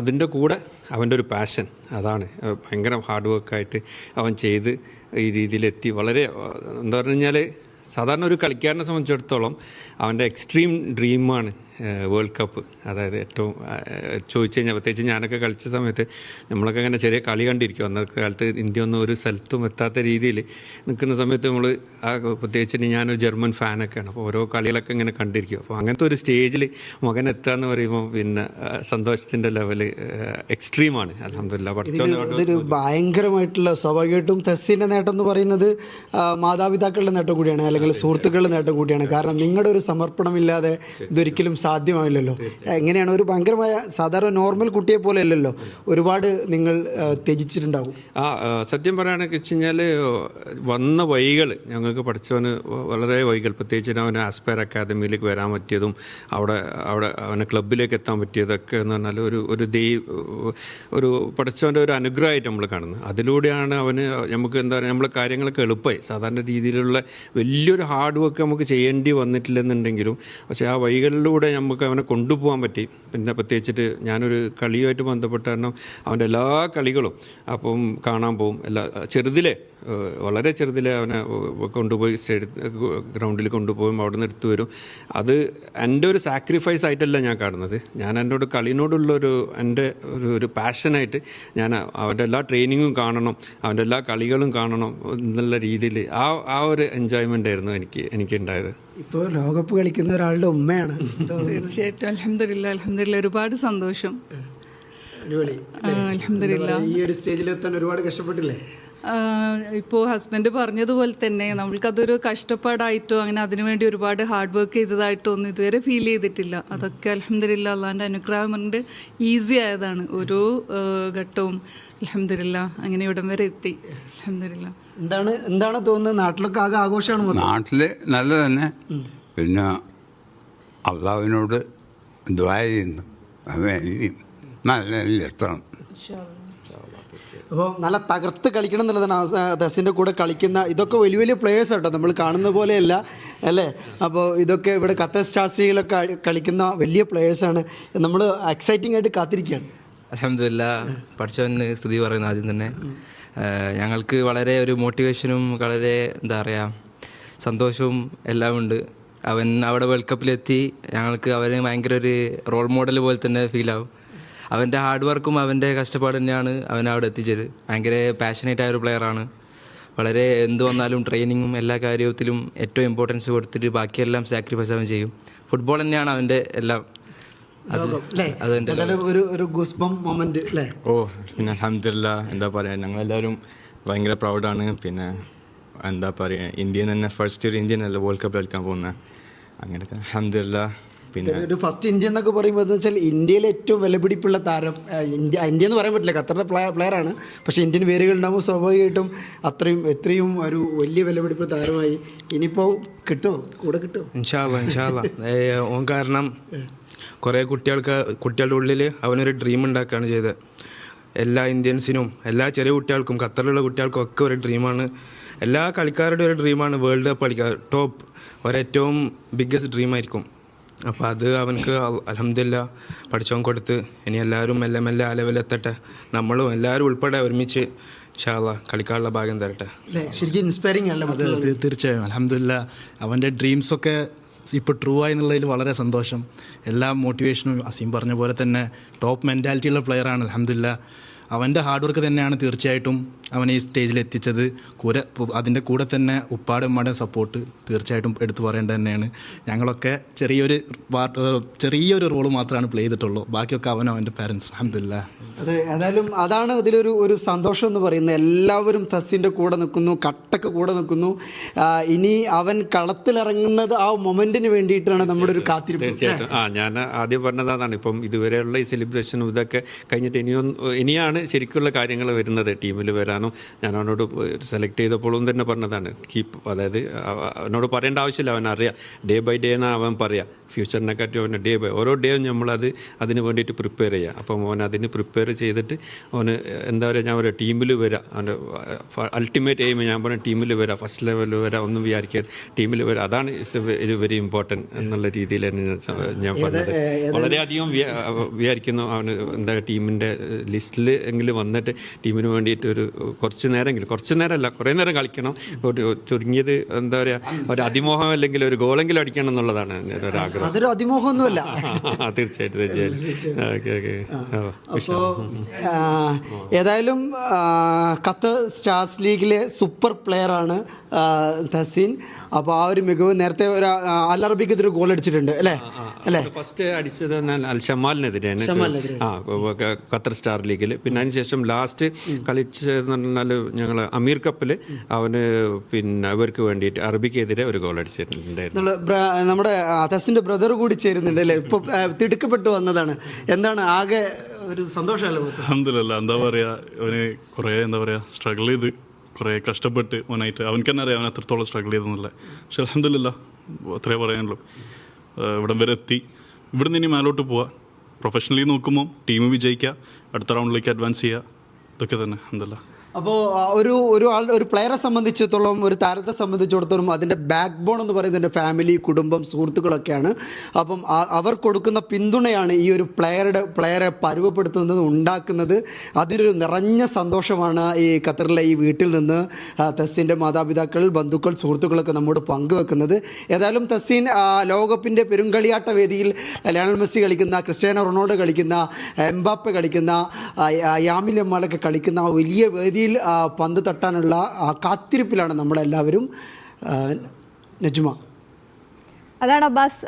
അതിൻ്റെ കൂടെ അവൻ്റെ ഒരു പാഷൻ. അതാണ് ഭയങ്കര ഹാർഡ് വർക്കായിട്ട് അവൻ ചെയ്ത് ഈ രീതിയിലെത്തി. വളരെ എന്താ പറഞ്ഞു കഴിഞ്ഞാൽ സാധാരണ ഒരു കളിക്കാരനെ സംബന്ധിച്ചിടത്തോളം അവൻ്റെ എക്സ്ട്രീം ഡ്രീമാണ് വേൾഡ് കപ്പ്. അതായത് ഏറ്റവും ചോദിച്ചു കഴിഞ്ഞാൽ, പ്രത്യേകിച്ച് ഞാനൊക്കെ കളിച്ച സമയത്ത് നമ്മളൊക്കെ അങ്ങനെ ചെറിയ കളി കണ്ടിരിക്കും. അന്നത്തെ കാലത്ത് ഇന്ത്യ ഒന്നും ഒരു സ്ഥലത്തും എത്താത്ത രീതിയിൽ നിൽക്കുന്ന സമയത്ത് നമ്മൾ പ്രത്യേകിച്ച് ഞാനൊരു ജർമ്മൻ ഫാനൊക്കെയാണ്. അപ്പോൾ ഓരോ കളികളൊക്കെ ഇങ്ങനെ കണ്ടിരിക്കും. അപ്പോൾ അങ്ങനത്തെ ഒരു സ്റ്റേജിൽ മകൻ എത്തുക എന്ന് പറയുമ്പോൾ പിന്നെ സന്തോഷത്തിൻ്റെ ലെവല് എക്സ്ട്രീമാണ്. അൽഹംദുലില്ലാ. ഇതൊരു ഭയങ്കരമായിട്ടുള്ള, സ്വാഭാവികമായിട്ടും തഹസിൻ്റെ നേട്ടം എന്ന് പറയുന്നത് മാതാപിതാക്കളുടെ നേട്ടം കൂടിയാണ്, അല്ലെങ്കിൽ സുഹൃത്തുക്കളുടെ നേട്ടം കൂടിയാണ്. കാരണം നിങ്ങളുടെ ഒരു സമർപ്പണമില്ലാതെ ഇതൊരിക്കലും സാധ്യമാവില്ലല്ലോ. എങ്ങനെയാണ് ഒരു ഭയങ്കരമായ സാധാരണ നോർമൽ കുട്ടിയെ പോലെ അല്ലല്ലോ, ഒരുപാട് നിങ്ങൾ ത്യജിച്ചിട്ടുണ്ടാവും. സത്യം പറയുകയാണെന്ന് വെച്ച് കഴിഞ്ഞാൽ വന്ന വഴികൾ ഞങ്ങൾക്ക് പഠിച്ചവന് വളരെ വഴികൾ, പ്രത്യേകിച്ച് അവന് ആസ്പയർ അക്കാദമിയിലേക്ക് വരാൻ പറ്റിയതും അവിടെ അവനെ ക്ലബിലേക്ക് എത്താൻ പറ്റിയതൊക്കെ എന്ന് പറഞ്ഞാൽ ഒരു പഠിച്ചവൻ്റെ ഒരു അനുഗ്രഹമായിട്ട് നമ്മൾ കാണുന്നത്. അതിലൂടെയാണ് അവന് നമുക്ക് എന്താ പറയുക, നമ്മളെ കാര്യങ്ങളൊക്കെ എളുപ്പമായി. സാധാരണ രീതിയിലുള്ള വലിയൊരു ഹാർഡ് വർക്ക് നമുക്ക് ചെയ്യേണ്ടി വന്നിട്ടില്ലെന്നുണ്ടെങ്കിലും പക്ഷേ ആ വഴികളിലൂടെ നമുക്ക് അവനെ കൊണ്ടുപോകാൻ പറ്റി. പിന്നെ പ്രത്യേകിച്ചിട്ട് ഞാനൊരു കളിയുമായിട്ട് ബന്ധപ്പെട്ട കാരണം അവൻ്റെ എല്ലാ കളികളും അപ്പം കാണാൻ പോകും. വളരെ ചെറുതിലെ അവനെ കൊണ്ടുപോയി ഗ്രൗണ്ടിൽ കൊണ്ടുപോകും, അവിടെ നിന്ന് എടുത്തു വരും. അത് എൻ്റെ ഒരു സാക്രിഫൈസ് ആയിട്ടല്ല ഞാൻ കാണുന്നത്. ഞാൻ എൻ്റെ കളിനോടുള്ളൊരു എൻ്റെ ഒരു പാഷനായിട്ട് ഞാൻ അവൻ്റെ എല്ലാ ട്രെയിനിങ്ങും കാണണം, അവൻ്റെ എല്ലാ കളികളും കാണണം എന്നുള്ള രീതിയിൽ ആ ഒരു എൻജോയ്മെൻ്റ് ആയിരുന്നു എനിക്ക് ഉണ്ടായത്. ഇപ്പോൾ ലോകകപ്പ് കളിക്കുന്ന ഒരാളുടെ ഉമ്മയാണ്. തീർച്ചയായിട്ടും അൽഹംദുലില്ലാ ഒരുപാട് സന്തോഷം. അടിപൊളി. അൽഹംദുലില്ലാ. ഈ ഒരു സ്റ്റേജിലെത്താൻ ഒരുപാട് കഷ്ടപ്പെട്ടില്ലേ? ഇപ്പോൾ ഹസ്ബൻഡ് പറഞ്ഞതുപോലെ തന്നെ നമ്മൾക്കതൊരു കഷ്ടപ്പാടായിട്ടോ അങ്ങനെ അതിനുവേണ്ടി ഒരുപാട് ഹാർഡ് വർക്ക് ചെയ്തതായിട്ടോ ഒന്നും ഇതുവരെ ഫീൽ ചെയ്തിട്ടില്ല. അതൊക്കെ അൽഹംദുലില്ലാ അള്ളാൻ്റെ അനുഗ്രഹം കൊണ്ട് ഈസി ആയതാണ്. ഓരോ ഘട്ടവും അൽഹംദുലില്ലാ അങ്ങനെ ഇവിടം വരെ എത്തി. അൽഹംദുലില്ലാ. എന്താണ് തോന്നുന്നത്? നാട്ടിലൊക്കെ ആകെ ആഘോഷമാണ്. നാട്ടിൽ നല്ല തന്നെ. പിന്നെ അള്ളാഹുവിനോട് ദുആ ചെയ്യുന്നു, അത് നല്ല എത്തണം. അപ്പോൾ നല്ല തകർത്ത് കളിക്കണം എന്നുള്ളതാണ് തഹസിൻ്റെ കൂടെ കളിക്കുന്ന. ഇതൊക്കെ വലിയ വലിയ പ്ലേയേഴ്സ് ആട്ടോ, നമ്മൾ കാണുന്ന പോലെയല്ല അല്ലേ? അപ്പോൾ ഇതൊക്കെ ഇവിടെ ഖത്തർ സ്റ്റാർസ് ലീഗിലൊക്കെ കളിക്കുന്ന വലിയ പ്ലേയേഴ്സാണ്. നമ്മൾ എക്സൈറ്റിംഗ് ആയിട്ട് കാത്തിരിക്കുകയാണ്. അൽഹംദുലില്ലാ, പഠിച്ചവന് സ്തുതി പറയുന്നു. ആദ്യം തന്നെ ഞങ്ങൾക്ക് വളരെ ഒരു മോട്ടിവേഷനും വളരെ എന്താ പറയുക സന്തോഷവും എല്ലാം ഉണ്ട്. അവൻ അവിടെ വേൾഡ് കപ്പിലെത്തി ഞങ്ങൾക്ക് അവന് ഭയങ്കര ഒരു റോൾ മോഡൽ പോലെ തന്നെ ഫീലാവും. അവൻ്റെ ഹാർഡ് വർക്കും അവൻ്റെ കഷ്ടപ്പാട് തന്നെയാണ് അവൻ അവിടെ എത്തിച്ചത്. ഭയങ്കര പാഷനേറ്റ് ആയ ഒരു പ്ലെയറാണ്. വളരെ എന്ത് വന്നാലും ട്രെയിനിങ്ങും എല്ലാ കാര്യത്തിലും ഏറ്റവും ഇമ്പോർട്ടൻസ് കൊടുത്തിട്ട് ബാക്കിയെല്ലാം സാക്രിഫൈസ് അവൻ ചെയ്യും. ഫുട്ബോൾ തന്നെയാണ് അവൻ്റെ എല്ലാം. ഒരു ഗൂസ്ബം മൊമെന്റ് അല്ലേ? ഓ പിന്നെ അൽഹംദുലില്ലാ, എന്താ പറയുക, ഞങ്ങളെല്ലാവരും ഭയങ്കര പ്രൗഡാണ്. പിന്നെ എന്താ പറയുക, ഇന്ത്യയിൽ തന്നെ ഫസ്റ്റ് ഒരു ഇന്ത്യൻ അല്ല വേൾഡ് കപ്പ് കളിക്കാൻ പോകുന്നത്. അങ്ങനെയൊക്കെ അൽഹംദുലില്ലാ. പിന്നെ ഒരു ഫസ്റ്റ് ഇന്ത്യ എന്നൊക്കെ പറയുമ്പോൾ എന്ന് വെച്ചാൽ ഇന്ത്യയിലെ ഏറ്റവും വിലപിടിപ്പുള്ള താരം, ഇന്ത്യ എന്ന് പറയാൻ പറ്റില്ല, ഖത്തറിൻ്റെ പ്ലെയറാണ്. പക്ഷേ ഇന്ത്യൻ പേരുകൾ ഉണ്ടാകുമ്പോൾ സ്വാഭാവികമായിട്ടും എത്രയും ഒരു വലിയ വിലപിടിപ്പുള്ള താരമായി. ഇനിയിപ്പോൾ കിട്ടുമോ, കൂടെ കിട്ടുമോ? ഇൻഷാ അല്ലാ. ഓൻ കാരണം കുറേ കുട്ടികളുടെ ഉള്ളിൽ അവനൊരു ഡ്രീം ഉണ്ടാക്കുകയാണ് ചെയ്തത്. എല്ലാ ഇന്ത്യൻസിനും, എല്ലാ ചെറിയ കുട്ടികൾക്കും, ഖത്തറിലുള്ള കുട്ടികൾക്കും ഒക്കെ ഒരു ഡ്രീമാണ്. എല്ലാ കളിക്കാരുടെയും ഒരു ഡ്രീമാണ് വേൾഡ് കപ്പ് കളിക്കുക. ടോപ്പ് ഒരേറ്റവും ബിഗ്ഗസ്റ്റ് ഡ്രീമായിരിക്കും. അപ്പോൾ അത് അവനക്ക് അൽഹംദുലില്ലാ പഠിച്ചവൻ കൊടുത്ത് ഇനി എല്ലാവരും മെല്ലെ മെല്ലെ ആ ലെവലെത്തട്ടെ. നമ്മളും എല്ലാവരും ഉൾപ്പെടെ ഒരുമിച്ച് ഇൻഷാ അല്ലാ കളിക്കാനുള്ള ഭാഗ്യം തരട്ടെ. ശരിക്കും ഇൻസ്പയറിംഗ് അല്ല? അത് തീർച്ചയായും അൽഹംദുലില്ലാ. അവൻ്റെ ഡ്രീംസൊക്കെ ഇപ്പോൾ ട്രൂ ആയി എന്നുള്ളതിൽ വളരെ സന്തോഷം. എല്ലാ മോട്ടിവേഷനും അസീം പറഞ്ഞ പോലെ തന്നെ ടോപ്പ് മെൻറ്റാലിറ്റിയുള്ള പ്ലെയറാണ്. അൽഹംദുലില്ലാ, അവൻ്റെ ഹാർഡ് വർക്ക് തന്നെയാണ് തീർച്ചയായിട്ടും അവനെ ഈ സ്റ്റേജിൽ എത്തിച്ചത്. അതിൻ്റെ കൂടെ തന്നെ ഉപ്പാടെ ഉമ്മാടെ സപ്പോർട്ട് തീർച്ചയായിട്ടും എടുത്തു പറയേണ്ടത് തന്നെയാണ്. ഞങ്ങളൊക്കെ ചെറിയൊരു റോള് മാത്രമാണ് പ്ലേ ചെയ്തിട്ടുള്ളൂ. ബാക്കിയൊക്കെ അവനും അവൻ്റെ പാരൻസ്. അൽഹംദുലില്ലാ. അതെ, ഏതായാലും അതാണ് അതിലൊരു സന്തോഷം എന്ന് പറയുന്നത്. എല്ലാവരും തസ്സിൻ്റെ കൂടെ നിൽക്കുന്നു, കട്ടക്ക് കൂടെ നിൽക്കുന്നു. ഇനി അവൻ കളത്തിലിറങ്ങുന്നത് ആ മൊമെന്റിന് വേണ്ടിയിട്ടാണ് നമ്മുടെ ഒരു കാത്തിരിപ്പ്. തീർച്ചയായിട്ടും. ഞാൻ ആദ്യം പറഞ്ഞതാണ്, ഇപ്പം ഇതുവരെയുള്ള ഈ സെലിബ്രേഷനും ഇതൊക്കെ കഴിഞ്ഞിട്ട് ഇനിയാണ് ശരിക്കുള്ള കാര്യങ്ങൾ വരുന്നത്. ടീമിൽ വരാനും ഞാൻ അവനോട് സെലക്ട് ചെയ്തപ്പോഴും തന്നെ പറഞ്ഞതാണ്, അതായത് അവനോട് പറയേണ്ട ആവശ്യമില്ല, അവൻ അറിയാം. ഡേ ബൈ ഡേ എന്നാണ് അവൻ പറയാം. ഫ്യൂച്ചറിനെക്കാട്ടി അവന് ഡേ ബൈ ഓരോ ഡേയും നമ്മളത് അതിന് വേണ്ടിയിട്ട് പ്രിപ്പയർ ചെയ്യുക. അപ്പം അവൻ അതിന് പ്രിപ്പയർ ചെയ്തിട്ട് അവന് എന്താ പറയുക, ഞാൻ പറയാം ടീമിൽ വരാം. അവൻ്റെ അൾട്ടിമേറ്റ് എയിം ഞാൻ പറഞ്ഞ ടീമിൽ വരാം, ഫസ്റ്റ് ലെവലിൽ വരാം, ഒന്നും വിചാരിക്കാൻ ടീമിൽ വരാം. അതാണ് വെരി ഇമ്പോർട്ടൻറ്റ് എന്നുള്ള രീതിയിലാണ് ഞാൻ പറഞ്ഞത്. വളരെയധികം വിചാരിക്കുന്നു അവന് എന്താ ടീമിൻ്റെ ലിസ്റ്റിൽ എങ്കിലും വന്നിട്ട് ടീമിന് വേണ്ടിയിട്ട് കുറച്ച് നേരമല്ല കുറേ നേരം കളിക്കണം. ചുരുങ്ങിയത് എന്താ പറയുക, ഒരു അതിമോഹം അല്ലെങ്കിൽ ഒരു ഗോളെങ്കിലും അടിക്കണം എന്നുള്ളതാണ് എൻ്റെ ഒരു ആഗ്രഹം. അതൊരു അതിമോഹമൊന്നുമല്ല. തീർച്ചയായിട്ടും. അപ്പോൾ ഏതായാലും ഖത്തർ സ്റ്റാർസ് ലീഗിലെ സൂപ്പർ പ്ലെയറാണ് തഹസീൻ. അപ്പോൾ ആ ഒരു മികവ് നേരത്തെ ഒരു അൽ അറബിക്കെതിരെ ഗോൾ അടിച്ചിട്ടുണ്ട് അല്ലേ? ഫസ്റ്റ് അടിച്ചത് അൽ ഷമാലിനെതിരെ ഖത്തർ സ്റ്റാർ ലീഗിൽ. പിന്നെ അതിനുശേഷം ലാസ്റ്റ് കളിച്ചതെന്ന് പറഞ്ഞാൽ ഞങ്ങൾ അമീർ കപ്പിൽ അവന് പിന്നെ അവർക്ക് വേണ്ടിയിട്ട് അറബിക്കെതിരെ ഒരു ഗോൾ അടിച്ചിട്ടുണ്ടായിരുന്നു. നമ്മുടെ തഹസിൻ്റെ ബ്രദർ കൂടി ചേരുന്നുണ്ട് അല്ലേ? ഇപ്പോൾ തിടുക്കപ്പെട്ടു വന്നതാണ്. എന്താണ് ആകെ ഒരു സന്തോഷമല്ലേ? അൽഹംദുലില്ലാ. എന്താ പറയുക, അവന് കുറേ എന്താ പറയുക സ്ട്രഗിൾ ചെയ്ത് കുറേ കഷ്ടപ്പെട്ട് ഓനായിട്ട് അവനക്ക് തന്നെ അറിയാം അവൻ എത്രത്തോളം സ്ട്രഗിൾ ചെയ്തെന്നുള്ളത്. പക്ഷെ അൽഹംദുലില്ലാ അത്രേ പറയാനുള്ളൂ. ഇവിടം വരെ എത്തി. ഇവിടുന്ന് ഇനി മേലോട്ട് പോവുക. പ്രൊഫഷണലി നോക്കുമ്പോൾ ടീം വിജയിക്കുക, അടുത്ത റൗണ്ടിലേക്ക് അഡ്വാൻസ് ചെയ്യുക, ഇതൊക്കെ തന്നെ അൽഹംദുലില്ലാ. അപ്പോൾ ഒരു പ്ലെയറെ സംബന്ധിച്ചിടത്തോളം, ഒരു താരത്തെ സംബന്ധിച്ചിടത്തോളം അതിൻ്റെ ബാക്ക് ബോൺ എന്ന് പറയുന്നത് എൻ്റെ ഫാമിലി, കുടുംബം, സുഹൃത്തുക്കളൊക്കെയാണ്. അപ്പം അവർ കൊടുക്കുന്ന പിന്തുണയാണ് ഈ ഒരു പ്ലെയറെ പരുവപ്പെടുത്തുന്നത്, ഉണ്ടാക്കുന്നത്. അതിനൊരു നിറഞ്ഞ സന്തോഷമാണ് ഈ ഖത്തറിലെ ഈ വീട്ടിൽ നിന്ന് തഹസീൻ്റെ മാതാപിതാക്കൾ, ബന്ധുക്കൾ, സുഹൃത്തുക്കളൊക്കെ നമ്മോട് പങ്കുവെക്കുന്നത്. ഏതായാലും തഹസീൻ ലോകകപ്പിൻ്റെ പെരുങ്കളിയാട്ട വേദിയിൽ ലയണൽ മെസ്സി കളിക്കുന്ന, ക്രിസ്ത്യാനോ റൊണാൾഡോ കളിക്കുന്ന, എംബാപ്പെ കളിക്കുന്ന, യാമിൽ യമാലൊക്കെ കളിക്കുന്ന വലിയ വേദിയിൽ പന്ത് തട്ടാനുള്ള കാത്തിരിപ്പിലാണ് നമ്മളെല്ലാവരും. നജ്മ. അതാണ് അബ്ബാസ്,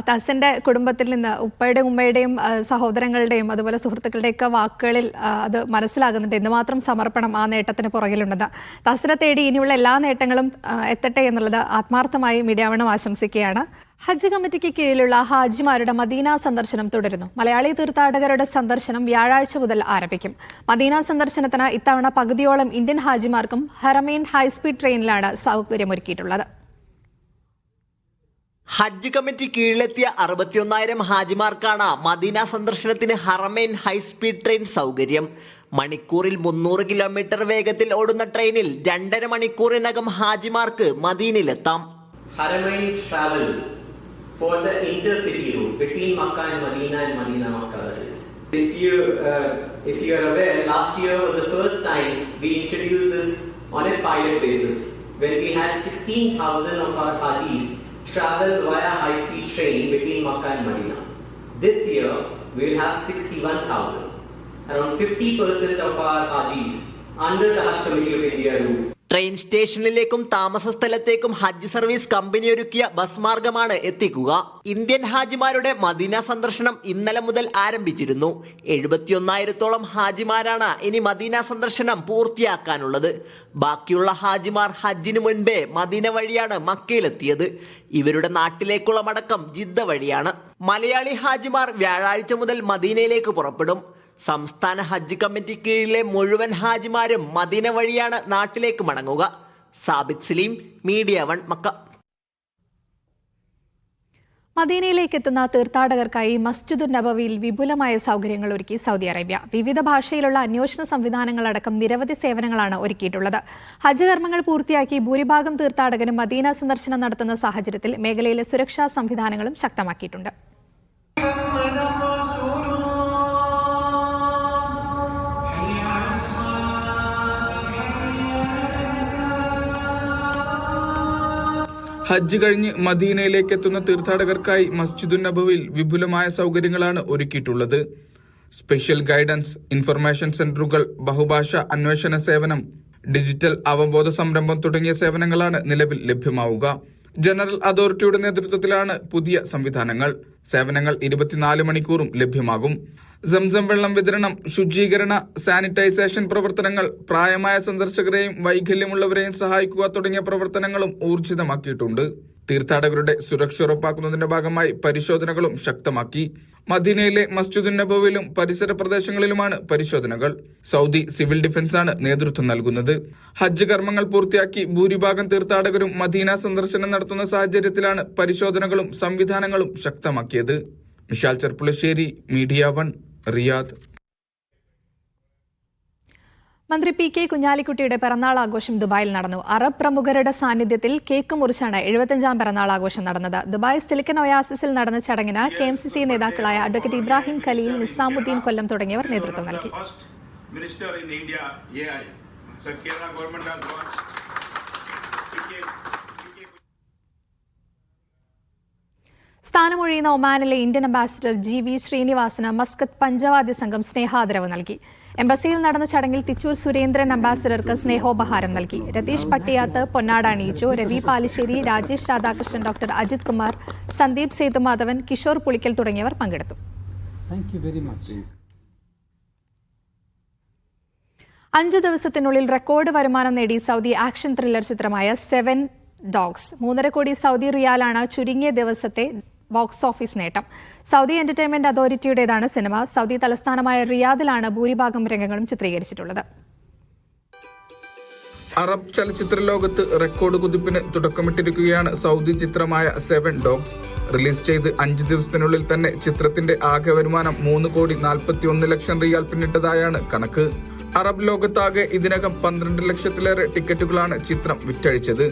തഹസിന്റെ കുടുംബത്തിൽ നിന്ന് ഉപ്പയുടെയും ഉമ്മയുടെയും സഹോദരങ്ങളുടെയും അതുപോലെ സുഹൃത്തുക്കളുടെയൊക്കെ വാക്കുകളിൽ അത് മനസ്സിലാകുന്നുണ്ട് എന്തുമാത്രം സമർപ്പണം ആ നേട്ടത്തിന് പുറകിലുണ്ടെന്ന്. തഹസിനെ തേടി ഇനിയുള്ള എല്ലാ നേട്ടങ്ങളും എത്തട്ടെ എന്നുള്ളത് ആത്മാർത്ഥമായി മീഡിയ വൺ ആശംസിക്കുകയാണ്. ഹജ്ജ് കമ്മിറ്റിക്ക് കീഴിലുള്ള ഹാജിമാരുടെ മദീന സന്ദർശനം തുടരുന്നു. മലയാളി തീർത്ഥാടകരുടെ സന്ദർശനം വ്യാഴാഴ്ച മുതൽ ആരംഭിക്കും. മദീന സന്ദർശനത്തിന് ഇത്തവണ പകുതിയോളം ഇന്ത്യൻ ഹാജിമാർക്കും ഹറമൈൻ ഹൈസ്പീഡ് ട്രെയിനിലാണ് സൗകര്യമൊരുക്കിയിട്ടുള്ളത്. ഹജ്ജ് കമ്മിറ്റി കീഴിലെത്തിയ 61,000 ഹാജിമാർക്കാണ് മദീന സന്ദർശനത്തിന് ഹറമൈൻ ഹൈസ്പീഡ് ട്രെയിൻ സൗകര്യം. മണിക്കൂറിൽ 300 കിലോമീറ്റർ വേഗത്തിൽ ഓടുന്ന ട്രെയിനിൽ 2.5 മണിക്കൂറിനകം ഹാജിമാർക്ക് മദീനയിലെത്താം. Haramain travel for the intercity route between Makkah and Medina Makkah. That is. If you are aware, last year was the first time we introduced this on a pilot basis, when we had 16,000 of our Hajis travel via high-speed train between Makkah and Medina. This year, we will have 61,000. Around 50% of our Hajis under the Hajj Committee of India route. Train സ്റ്റേഷനിലേക്കും താമസ സ്ഥലത്തേക്കും ഹജ്ജ് service company ഒരുക്കിയ bus മാർഗമാണ് എത്തിക്കുക. Indian ഹാജിമാരുടെ Medina സന്ദർശനം ഇന്നലെ മുതൽ ആരംഭിച്ചിരുന്നു. 71,000-ഓളം ഹാജിമാരാണ് ഇനി മദീന സന്ദർശനം പൂർത്തിയാക്കാനുള്ളത്. ബാക്കിയുള്ള ഹാജിമാർ ഹജ്ജിന് മുൻപേ മദീന വഴിയാണ് മക്കയിലെത്തിയത്. ഇവരുടെ നാട്ടിലേക്കുള്ള മടക്കം ജിദ്ദ വഴിയാണ്. മലയാളി ഹാജിമാർ വ്യാഴാഴ്ച മുതൽ മദീനയിലേക്ക് പുറപ്പെടും. സംസ്ഥാന ഹജ്ജ് കമ്മിറ്റി കീഴിലെ മുഴുവൻ ഹാജിമാരും മദീന വഴിയാണ് നാട്ടിലേക്ക് മടങ്ങുക. Sabith Saleem, media one, Mecca. മദീനയിലേക്ക് എത്തുന്ന തീർത്ഥാടകർക്കായി മസ്ജിദുൻ നബവിയിൽ വിപുലമായ സൗകര്യങ്ങൾ ഒരുക്കി സൗദി അറേബ്യ. വിവിധ ഭാഷയിലുള്ള അന്വേഷണ സംവിധാനങ്ങളടക്കം നിരവധി സേവനങ്ങളാണ് ഒരുക്കിയിട്ടുള്ളത്. ഹജ്ജ് കർമ്മങ്ങൾ പൂർത്തിയാക്കി ഭൂരിഭാഗം തീർത്ഥാടകരും മദീന സന്ദർശനം നടത്തുന്ന സാഹചര്യത്തിൽ മേഖലയിലെ സുരക്ഷാ സംവിധാനങ്ങളും ശക്തമാക്കിയിട്ടുണ്ട്. ഹജ്ജ് കഴിഞ്ഞ് മദീനയിലേക്ക് എത്തുന്ന തീർത്ഥാടകർക്കായി മസ്ജിദുൻ നബവിയിൽ വിപുലമായ സൗകര്യങ്ങളാണ് ഒരുക്കിയിട്ടുള്ളത്. സ്പെഷ്യൽ ഗൈഡൻസ്, ഇൻഫർമേഷൻ സെന്ററുകൾ, ബഹുഭാഷ അന്വേഷണ സേവനം, ഡിജിറ്റൽ അവബോധ സംരംഭം തുടങ്ങിയ സേവനങ്ങളാണ് നിലവിൽ ലഭ്യമാവുക. ജനറൽ അതോറിറ്റിയുടെ നേതൃത്വത്തിലാണ് പുതിയ സംവിധാനങ്ങൾ. സേവനങ്ങൾ 24 മണിക്കൂറും ലഭ്യമാകും. സംസം വെള്ളം വിതരണം, ശുചീകരണ, സാനിറ്റൈസേഷൻ പ്രവർത്തനങ്ങൾ, പ്രായമായ സന്ദർശകരെയും വൈകല്യമുള്ളവരെയും സഹായിക്കുക തുടങ്ങിയ പ്രവർത്തനങ്ങളും ഊർജിതമാക്കിയിട്ടുണ്ട്. തീർത്ഥാടകരുടെ സുരക്ഷ ഉറപ്പാക്കുന്നതിന്റെ ഭാഗമായി പരിശോധനകളും ശക്തമാക്കി. മദീനയിലെ മസ്ജിദുൻ നബവിയിലും പരിസര പ്രദേശങ്ങളിലുമാണ് പരിശോധനകൾ. സൗദി സിവിൽ ഡിഫൻസാണ് നേതൃത്വം നൽകുന്നത്. ഹജ്ജ് കർമ്മങ്ങൾ പൂർത്തിയാക്കി ഭൂരിഭാഗം തീർത്ഥാടകരും മദീന സന്ദർശനം നടത്തുന്ന സാഹചര്യത്തിലാണ് പരിശോധനകളും സംവിധാനങ്ങളും ശക്തമാക്കിയത്. Vishal Cherpulassery, media one, Riyadh. മന്ത്രി PK കുഞ്ഞാലിക്കുട്ടിയുടെ പിറന്നാൾ ആഘോഷം ദുബായിൽ നടന്നു. അറബ് പ്രമുഖരുടെ സാന്നിധ്യത്തിൽ കേക്ക് മുറിച്ചാണ് 75-ാം പിറന്നാൾ ആഘോഷം നടന്നത്. ദുബായ് സിലിക്കൺ ഒയാസിസിൽ നടന്ന ചടങ്ങിന് KMCC നേതാക്കളായ അഡ്വക്കേറ്റ് ഇബ്രാഹിം ഖലീൽ, നിസാമുദ്ദീൻ കൊല്ലം തുടങ്ങിയവർ നേതൃത്വം നൽകി. സ്ഥാനമൊഴിയുന്ന ഒമാനിലെ ഇന്ത്യൻ അംബാസിഡർ GV ശ്രീനിവാസന് മസ്കത്ത് പഞ്ചവാദ്യ സംഘം സ്നേഹാദരവ് നൽകി. എംബസിയിൽ നടന്ന ചടങ്ങിൽ തിച്ചൂർ സുരേന്ദ്രൻ അംബാസിഡർക്ക് സ്നേഹോപഹാരം നൽകി. രതീഷ് പട്ടിയാത്ത് പൊന്നാട അണിയിച്ചു. രവി പാലിശ്ശേരി, രാജേഷ് രാധാകൃഷ്ണൻ, ഡോക്ടർ അജിത് കുമാർ, സന്ദീപ് സേതുമാധവൻ, കിഷോർ പുളിക്കൽ തുടങ്ങിയവർ പങ്കെടുത്തു. 5 ദിവസത്തിനുള്ളിൽ റെക്കോർഡ് വരുമാനം നേടി സൗദി ആക്ഷൻ ത്രില്ലർ ചിത്രമായ 7 ഡോഗ്സ്. 3.5 കോടി സൗദി റിയാലാണ് ചുരുങ്ങിയ ദിവസത്തെ ബോക്സ് ഓഫീസ് നേട്ടം. സൗദി എന്റർടൈൻമെന്റ് അതോറിറ്റിയുടേതാണ് സിനിമ. സൗദി തലസ്ഥാനമായ റിയാദിലാണ് ഭൂരിഭാഗം രംഗങ്ങളും ചിത്രീകരിച്ചിട്ടുള്ളത്. അറബ് ചലച്ചിത്ര ലോകത്ത് റെക്കോർഡ് കുതിപ്പിന് തുടക്കമിട്ടിരിക്കുകയാണ് സൗദി ചിത്രമായ 7 ഡോഗ്സ്. റിലീസ് ചെയ്ത് 5 ദിവസത്തിനുള്ളിൽ തന്നെ ചിത്രത്തിന്റെ ആകെ വരുമാനം 3.41 ലക്ഷം റിയാൽ പിന്നിട്ടതായാണ് കണക്ക്. അറബ് ലോകത്താകെ ഇതിനകം 12 ലക്ഷത്തിലേറെ ടിക്കറ്റുകളാണ് ചിത്രം വിറ്റഴിച്ചത്.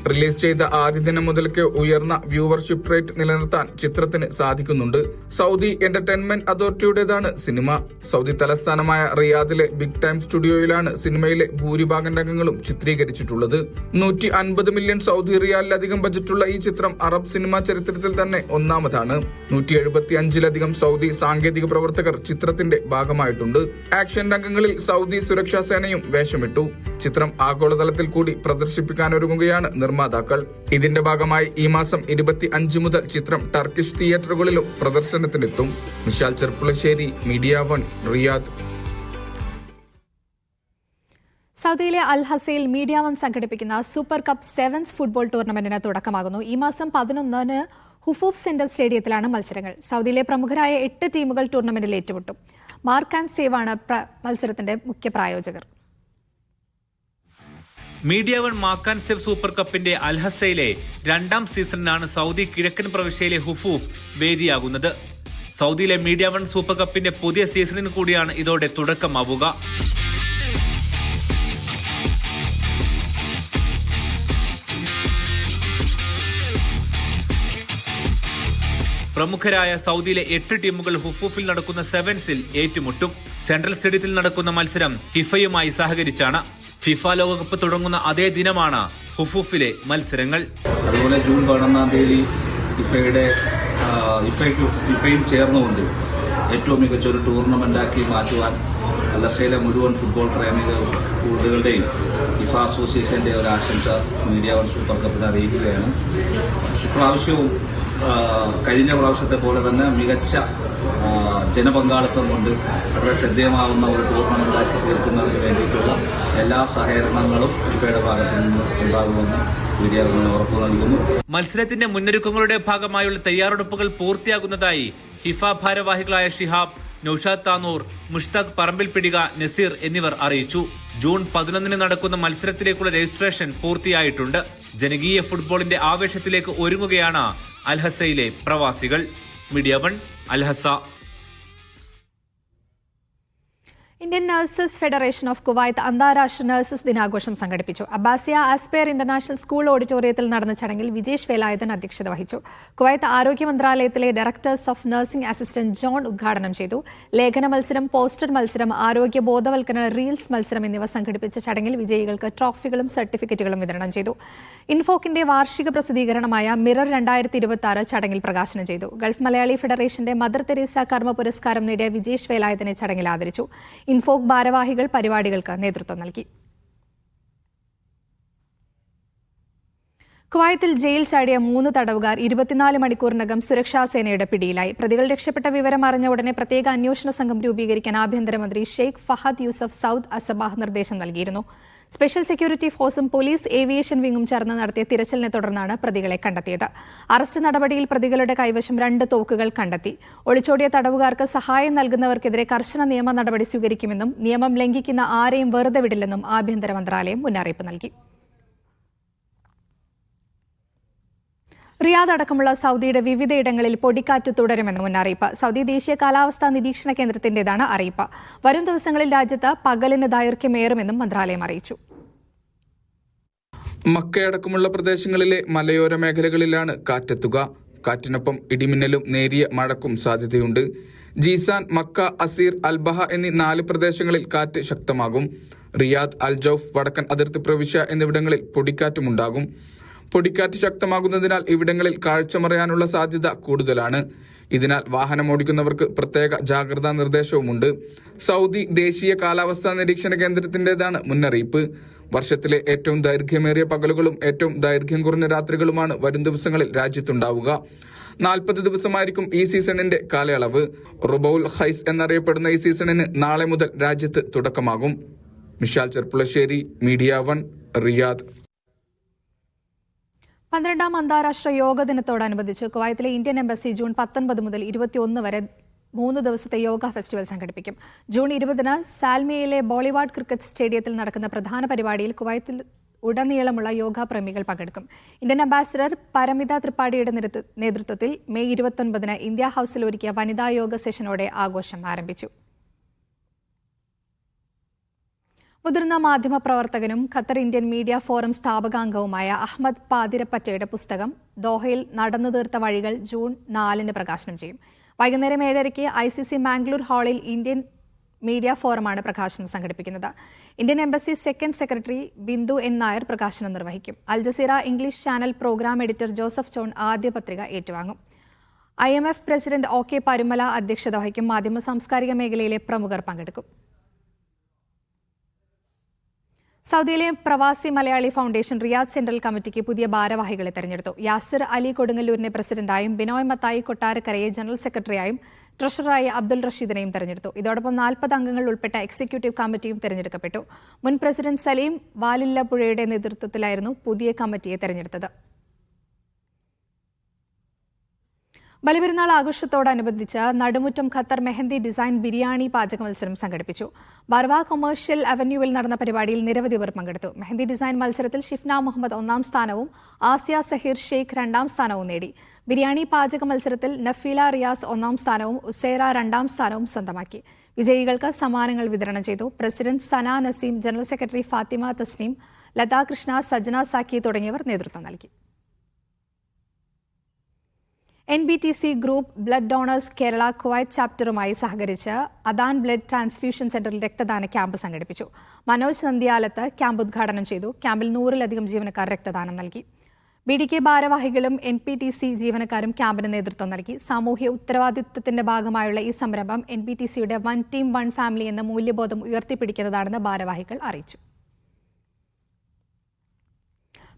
റിലീസ് ചെയ്ത ആദ്യ ദിനം മുതൽക്ക് ഉയർന്ന വ്യൂവർഷിപ്പ് റേറ്റ് നിലനിർത്താൻ ചിത്രത്തിന് സാധിക്കുന്നുണ്ട്. സൗദി എന്റർടൈൻമെന്റ് അതോറിറ്റിയുടേതാണ് സിനിമ. സൗദി തലസ്ഥാനമായ റിയാദിലെ ബിഗ് ടൈം സ്റ്റുഡിയോയിലാണ് സിനിമയിലെ ഭൂരിഭാഗം രംഗങ്ങളും ചിത്രീകരിച്ചിട്ടുള്ളത്. 150 മില്യൺ സൗദി റിയാലിലധികം ബജറ്റുള്ള ഈ ചിത്രം അറബ് സിനിമാ ചരിത്രത്തിൽ തന്നെ ഒന്നാമതാണ്. 175-ലധികം സൗദി സാങ്കേതിക പ്രവർത്തകർ ചിത്രത്തിന്റെ ഭാഗമായിട്ടുണ്ട്. ആക്ഷൻ രംഗങ്ങളിൽ സൗദി സുരക്ഷാ സേനയും വേഷമിട്ടു. ചിത്രം ആഗോളതലത്തിൽ കൂടി പ്രദർശിപ്പിക്കാനൊരുങ്ങുകയാണ് നിർമ്മാതാക്കൾ. ഇതിന്റെ ഭാഗമായി ഈ മാസം 25 മുതൽ ചിത്രം ടർക്കിഷ് തിയേറ്ററുകളിലും പ്രദർശനത്തിനെത്തും. Vishal Cherpulassery, media 1, Riyadh. സൗദിയിലെ അൽ ഹസയിൽ മീഡിയ 1 സംഘടിപ്പിക്കുന്ന സൂപ്പർ കപ്പ് സെവൻസ് ഫുട്ബോൾ ടൂർണമെന്റിന് തുടക്കമാകുന്നു. ഈ മാസം 11-ന് ഹുഫൂഫ് സെന്റർ സ്റ്റേഡിയത്തിലാണ് മത്സരങ്ങൾ. സൗദിയിലെ പ്രമുഖരായ 8 ടീമുകൾ ടൂർണമെന്റിൽ ഏറ്റുമുട്ടും. മാർക്ക് ആൻഡ് സേവ് ആണ് മത്സരത്തിന്റെ മുഖ്യ പ്രായോജകർ. Media 1 mark and save super കപ്പിന്റെ അൽ ഹസയിലെ 2ാം സീസണിനാണ് സൗദി കിഴക്കൻ പ്രവിശ്യയിലെ ഹുഫൂഫ് വേദിയാകുന്നത്. സൗദിയിലെ മീഡിയ 1 സൂപ്പർ കപ്പിന്റെ പുതിയ സീസണിന് കൂടിയാണ് ഇതോടെ തുടക്കമാവുക. പ്രമുഖരായ സൗദിയിലെ 8 ടീമുകൾ ഹുഫൂഫിൽ നടക്കുന്ന സെവൻസിൽ ഏറ്റുമുട്ടും. സെൻട്രൽ സ്റ്റേഡിയത്തിൽ നടക്കുന്ന മത്സരം ഫിഫയുമായി സഹകരിച്ചാണ്. ഫിഫ ലോകകപ്പ് തുടങ്ങുന്ന അതേ ദിനമാണ് ഹുഫൂഫിലെ മത്സരങ്ങൾ. അതുപോലെ ജൂൺ 11-ാം തീയതി ഫിഫയും ചേർന്നുകൊണ്ട് ഏറ്റവും മികച്ച ഒരു ടൂർണമെന്റാക്കി മാറ്റുവാൻ അലസയിലെ മുഴുവൻ ഫുട്ബോൾ പ്രേമികളുടെയും ഫിഫ അസോസിയേഷന്റെ ഒരു ആശംസ മീഡിയ 1 സൂപ്പർ കപ്പിന് അറിയിക്കുകയാണ്. ഇപ്രാവശ്യവും കഴിഞ്ഞ പ്രാവശ്യത്തെ പോലെ തന്നെ മികച്ച ജനപങ്കാളിത്തം കൊണ്ട് വളരെ ശ്രദ്ധേയമാവുന്ന ഒരു ടൂർണമെന്റാക്കി തീർക്കുന്നതിന് വേണ്ടിയിട്ടുള്ള എല്ലാ സഹകരണങ്ങളും ഫിഫയുടെ ഭാഗത്തു നിന്ന് ഉണ്ടാകുമെന്ന് മീഡിയ 1 ഉറപ്പു നൽകുന്നു. മത്സരത്തിന്റെ മുന്നൊരുക്കങ്ങളുടെ ഭാഗമായുള്ള തയ്യാറെടുപ്പുകൾ പൂർത്തിയാകുന്നതായി ഫിഫ ഭാരവാഹികളായ ഷിഹാബ്, നൌഷാദ് താനൂർ, മുഷ്താഖ് പറമ്പിൽപിടിക, നസീർ എന്നിവർ അറിയിച്ചു. ജൂൺ 11-ന് നടക്കുന്ന മത്സരത്തിലേക്കുള്ള രജിസ്ട്രേഷൻ പൂർത്തിയായിട്ടുണ്ട്. ജനകീയ ഫുട്ബോളിന്റെ ആവേശത്തിലേക്ക് ഒരുങ്ങുകയാണ് അൽഹസയിലെ പ്രവാസികൾ. Media 1 Al Hasa. Indian nurses federation of Kuwait അന്താരാഷ്ട്ര നഴ്സസ് ദിനാഘോഷം സംഘടിപ്പിച്ചു. അബ്ബാസിയ ആസ്പെയർ ഇന്റർനാഷണൽ സ്കൂൾ ഓഡിറ്റോറിയത്തിൽ നടന്ന ചടങ്ങിൽ വിജേഷ് വേലായുധൻ അധ്യക്ഷത വഹിച്ചു. കുവൈത്ത് ആരോഗ്യ മന്ത്രാലയത്തിലെ directors of nursing assistant John ഉദ്ഘാടനം ചെയ്തു. ലേഖന മത്സരം, പോസ്റ്റർ മത്സരം, ആരോഗ്യ ബോധവൽക്കരണ റീൽസ് മത്സരം എന്നിവ സംഘടിപ്പിച്ച ചടങ്ങിൽ വിജയികൾക്ക് ട്രോഫികളും സർട്ടിഫിക്കറ്റുകളും വിതരണം ചെയ്തു. ഇൻഫോക്കിന്റെ വാർഷിക പ്രസിദ്ധീകരണമായ മിറർ 2026 ചടങ്ങിൽ പ്രകാശനം ചെയ്തു. ഗൾഫ് മലയാളി ഫെഡറേഷന്റെ മദർ തെരേസ കർമ്മ പുരസ്കാരം നേടിയ വിജേഷ് വേലായുധനെ ചടങ്ങിൽ ആദരിച്ചു. ഇൻഫോക് ഭാരവാഹികൾ പരിപാടികൾക്ക് നേതൃത്വം നൽകി. കുവൈത്തിൽ ജയിൽ ചാടിയ 3 തടവുകാർ 24 മണിക്കൂറിനകം സുരക്ഷാ സേനയുടെ പിടിയിലായി. പ്രതികൾ രക്ഷപ്പെട്ട വിവരം അറിഞ്ഞ ഉടനെ പ്രത്യേക അന്വേഷണ സംഘം രൂപീകരിക്കാൻ ആഭ്യന്തരമന്ത്രി Sheikh Fahad Yousuf Saud Al Sabah നിർദ്ദേശം നൽകിയിരുന്നു. സ്പെഷ്യൽ സെക്യൂരിറ്റി ഫോഴ്സും പോലീസ് ഏവിയേഷൻ വിങ്ങും ചേർന്ന് നടത്തിയ തിരച്ചിലിനെ തുടർന്നാണ് പ്രതികളെ കണ്ടെത്തിയത്. അറസ്റ്റ് നടപടിയിൽ പ്രതികളുടെ കൈവശം 2 തോക്കുകൾ കണ്ടെത്തി. ഒളിച്ചോടിയ തടവുകാർക്ക് സഹായം നൽകുന്നവർക്കെതിരെ കർശന നിയമ നടപടി സ്വീകരിക്കുമെന്നും നിയമം ലംഘിക്കുന്ന ആരെയും വെറുതെ വിടില്ലെന്നും ആഭ്യന്തര മന്ത്രാലയം മുന്നറിയിപ്പ് നൽകി. റിയാദ് അടക്കമുള്ള സൗദിയുടെ വിവിധയിടങ്ങളിൽ പൊടിക്കാറ്റ് തുടരുമെന്ന് മുന്നറിയിപ്പ്. സൗദി ദേശീയ കാലാവസ്ഥാ നിരീക്ഷണ കേന്ദ്രത്തിന്റേതാണ് അറിയിപ്പ്. വരും ദിവസങ്ങളിൽ രാജ്യത്ത് പകലിന് ദൈർഘ്യമേറുമെന്നും മന്ത്രാലയം അറിയിച്ചു. മക്കയടക്കമുള്ള പ്രദേശങ്ങളിലെ മലയോര മേഖലകളിലാണ് കാറ്റെത്തുക. കാറ്റിനൊപ്പം ഇടിമിന്നലും നേരിയ മഴക്കും സാധ്യതയുണ്ട്. ജീസാൻ, മക്ക, അസീർ, അൽബഹ എന്നീ 4 പ്രദേശങ്ങളിൽ കാറ്റ് ശക്തമാകും. റിയാദ്, അൽ ജൗഫ്, വടക്കൻ അതിർത്തി പ്രവിശ്യ എന്നിവിടങ്ങളിൽ പൊടിക്കാറ്റുമുണ്ടാകും. പൊടിക്കാറ്റ് ശക്തമാകുന്നതിനാൽ ഇവിടങ്ങളിൽ കാഴ്ചമറയാനുള്ള സാധ്യത കൂടുതലാണ്. ഇതിനാൽ വാഹനമോടിക്കുന്നവർക്ക് പ്രത്യേക ജാഗ്രതാ നിർദ്ദേശവുമുണ്ട്. സൗദി ദേശീയ കാലാവസ്ഥാ നിരീക്ഷണ കേന്ദ്രത്തിന്റേതാണ് മുന്നറിയിപ്പ്. വർഷത്തിലെ ഏറ്റവും ദൈർഘ്യമേറിയ പകലുകളും ഏറ്റവും ദൈർഘ്യം കുറഞ്ഞ രാത്രികളുമാണ് വരും ദിവസങ്ങളിൽ രാജ്യത്തുണ്ടാവുക. 40 ദിവസമായിരിക്കും ഈ സീസണിന്റെ കാലയളവ്. റുബൌൽ ഖൈസ് എന്നറിയപ്പെടുന്ന ഈ സീസണിന് നാളെ മുതൽ രാജ്യത്ത് തുടക്കമാകും. Vishal Cherpulassery, media 1, Riyadh. 12ാം അന്താരാഷ്ട്ര യോഗ ദിനത്തോടനുബന്ധിച്ച് കുവൈത്തിലെ ഇന്ത്യൻ എംബസി ജൂൺ 19 മുതൽ 21 വരെ 3 ദിവസത്തെ യോഗ ഫെസ്റ്റിവൽ സംഘടിപ്പിക്കും. ജൂൺ 20-ന് സാൽമിയയിലെ ബോളിവാർഡ് ക്രിക്കറ്റ് സ്റ്റേഡിയത്തിൽ നടക്കുന്ന പ്രധാന പരിപാടിയിൽ കുവൈത്തിൽ ഉടനീളമുള്ള യോഗ പ്രേമികൾ പങ്കെടുക്കും. ഇന്ത്യൻ അംബാസിഡർ പരമിത ത്രിപാഠിയുടെ നേതൃത്വത്തിൽ മെയ് 29-ന് ഇന്ത്യ ഹൌസിൽ ഒരുക്കിയ വനിതാ യോഗ സെഷനോടെ ആഘോഷം ആരംഭിച്ചു. മുതിർന്ന മാധ്യമപ്രവർത്തകനും ഖത്തർ ഇന്ത്യൻ മീഡിയ ഫോറം സ്ഥാപകാംഗവുമായ അഹമ്മദ് പാതിരപ്പറ്റയുടെ പുസ്തകം ദോഹയിൽ നടന്നു തീർത്ത വഴികൾ ജൂൺ 4-ന് പ്രകാശനം ചെയ്യും. വൈകുന്നേരം 7:30-ക്ക് ICC മാംഗ്ലൂർ ഹാളിൽ ഇന്ത്യൻ മീഡിയ ഫോറമാണ് പ്രകാശനം സംഘടിപ്പിക്കുന്നത്. Indian embassy second secretary Bindu N. Nair പ്രകാശനം നിർവഹിക്കും. Al Jazeera English channel programme editor Joseph John ആദ്യ പത്രിക ഏറ്റുവാങ്ങും. IMF പ്രസിഡന്റ് OK പരുമല അധ്യക്ഷത വഹിക്കും. മാധ്യമ സാംസ്കാരിക മേഖലയിലെ പ്രമുഖർ പങ്കെടുക്കും. സൗദിയിലെ പ്രവാസി മലയാളി ഫൗണ്ടേഷൻ റിയാദ് സെൻട്രൽ കമ്മിറ്റിക്ക് പുതിയ ഭാരവാഹികളെ തെരഞ്ഞെടുത്തു. യാസിർ അലി കൊടുങ്ങല്ലൂരിനെ പ്രസിഡന്റായും ബിനോയ് മത്തായി കൊട്ടാരക്കരയെ ജനറൽ സെക്രട്ടറിയായും ട്രഷററായ അബ്ദുൾ റഷീദിനെയും തെരഞ്ഞെടുത്തു. ഇതോടൊപ്പം 40 അംഗങ്ങൾ ഉൾപ്പെട്ട എക്സിക്യൂട്ടീവ് കമ്മിറ്റിയും തെരഞ്ഞെടുക്കപ്പെട്ടു. മുൻ പ്രസിഡന്റ് സലീം വാലില്ലപ്പുഴയുടെ നേതൃത്വത്തിലായിരുന്നു പുതിയ കമ്മിറ്റിയെ തെരഞ്ഞെടുത്തത്. ബലിപെരുന്നാൾ ആഘോഷത്തോടനുബന്ധിച്ച് നടുമുറ്റം ഖത്തർ മെഹന്തി ഡിസൈൻ ബിരിയാണി പാചക മത്സരം സംഘടിപ്പിച്ചു. ബർവ കൊമേഴ്ഷ്യൽ അവന്യൂവിൽ നടന്ന പരിപാടിയിൽ നിരവധി പേർ പങ്കെടുത്തു. മെഹന്തി ഡിസൈൻ മത്സരത്തിൽ ഷിഫ്ന മുഹമ്മദ് 1ാം സ്ഥാനവും ആസിയ സഹീർ ഷെയ്ഖ് 2ാം സ്ഥാനവും നേടി. ബിരിയാണി പാചക മത്സരത്തിൽ നഫീല റിയാസ് 1ാം സ്ഥാനവും ഉസൈറ 2ാം സ്ഥാനവും സ്വന്തമാക്കി. വിജയികൾക്ക് സമ്മാനങ്ങൾ വിതരണം ചെയ്തു. President Sana Naseem, general secretary Fathima Thasneem, Latha Krishna, Sajna Zaki തുടങ്ങിയവർ നേതൃത്വം നൽകി. NBTC group blood donors Kerala Kuwait ചാപ്റ്ററുമായി സഹകരിച്ച് അദാൻ ബ്ലഡ് ട്രാൻസ്ഫ്യൂഷൻ സെന്ററിൽ രക്തദാന ക്യാമ്പ് സംഘടിപ്പിച്ചു. മനോജ് നന്ദിയാലത്ത് ക്യാമ്പ് ഉദ്ഘാടനം ചെയ്തു. ക്യാമ്പിൽ 100-ലധികം ജീവനക്കാർ രക്തദാനം നൽകി. BDK ഭാരവാഹികളും NPTC ജീവനക്കാരും ക്യാമ്പിന് നേതൃത്വം നൽകി. സാമൂഹ്യ ഉത്തരവാദിത്തത്തിന്റെ ഭാഗമായുള്ള ഈ സംരംഭം NBTCയുടെ വൺ ടീം വൺ ഫാമിലി എന്ന മൂല്യബോധം ഉയർത്തിപ്പിടിക്കുന്നതാണെന്ന് ഭാരവാഹികൾ അറിയിച്ചു.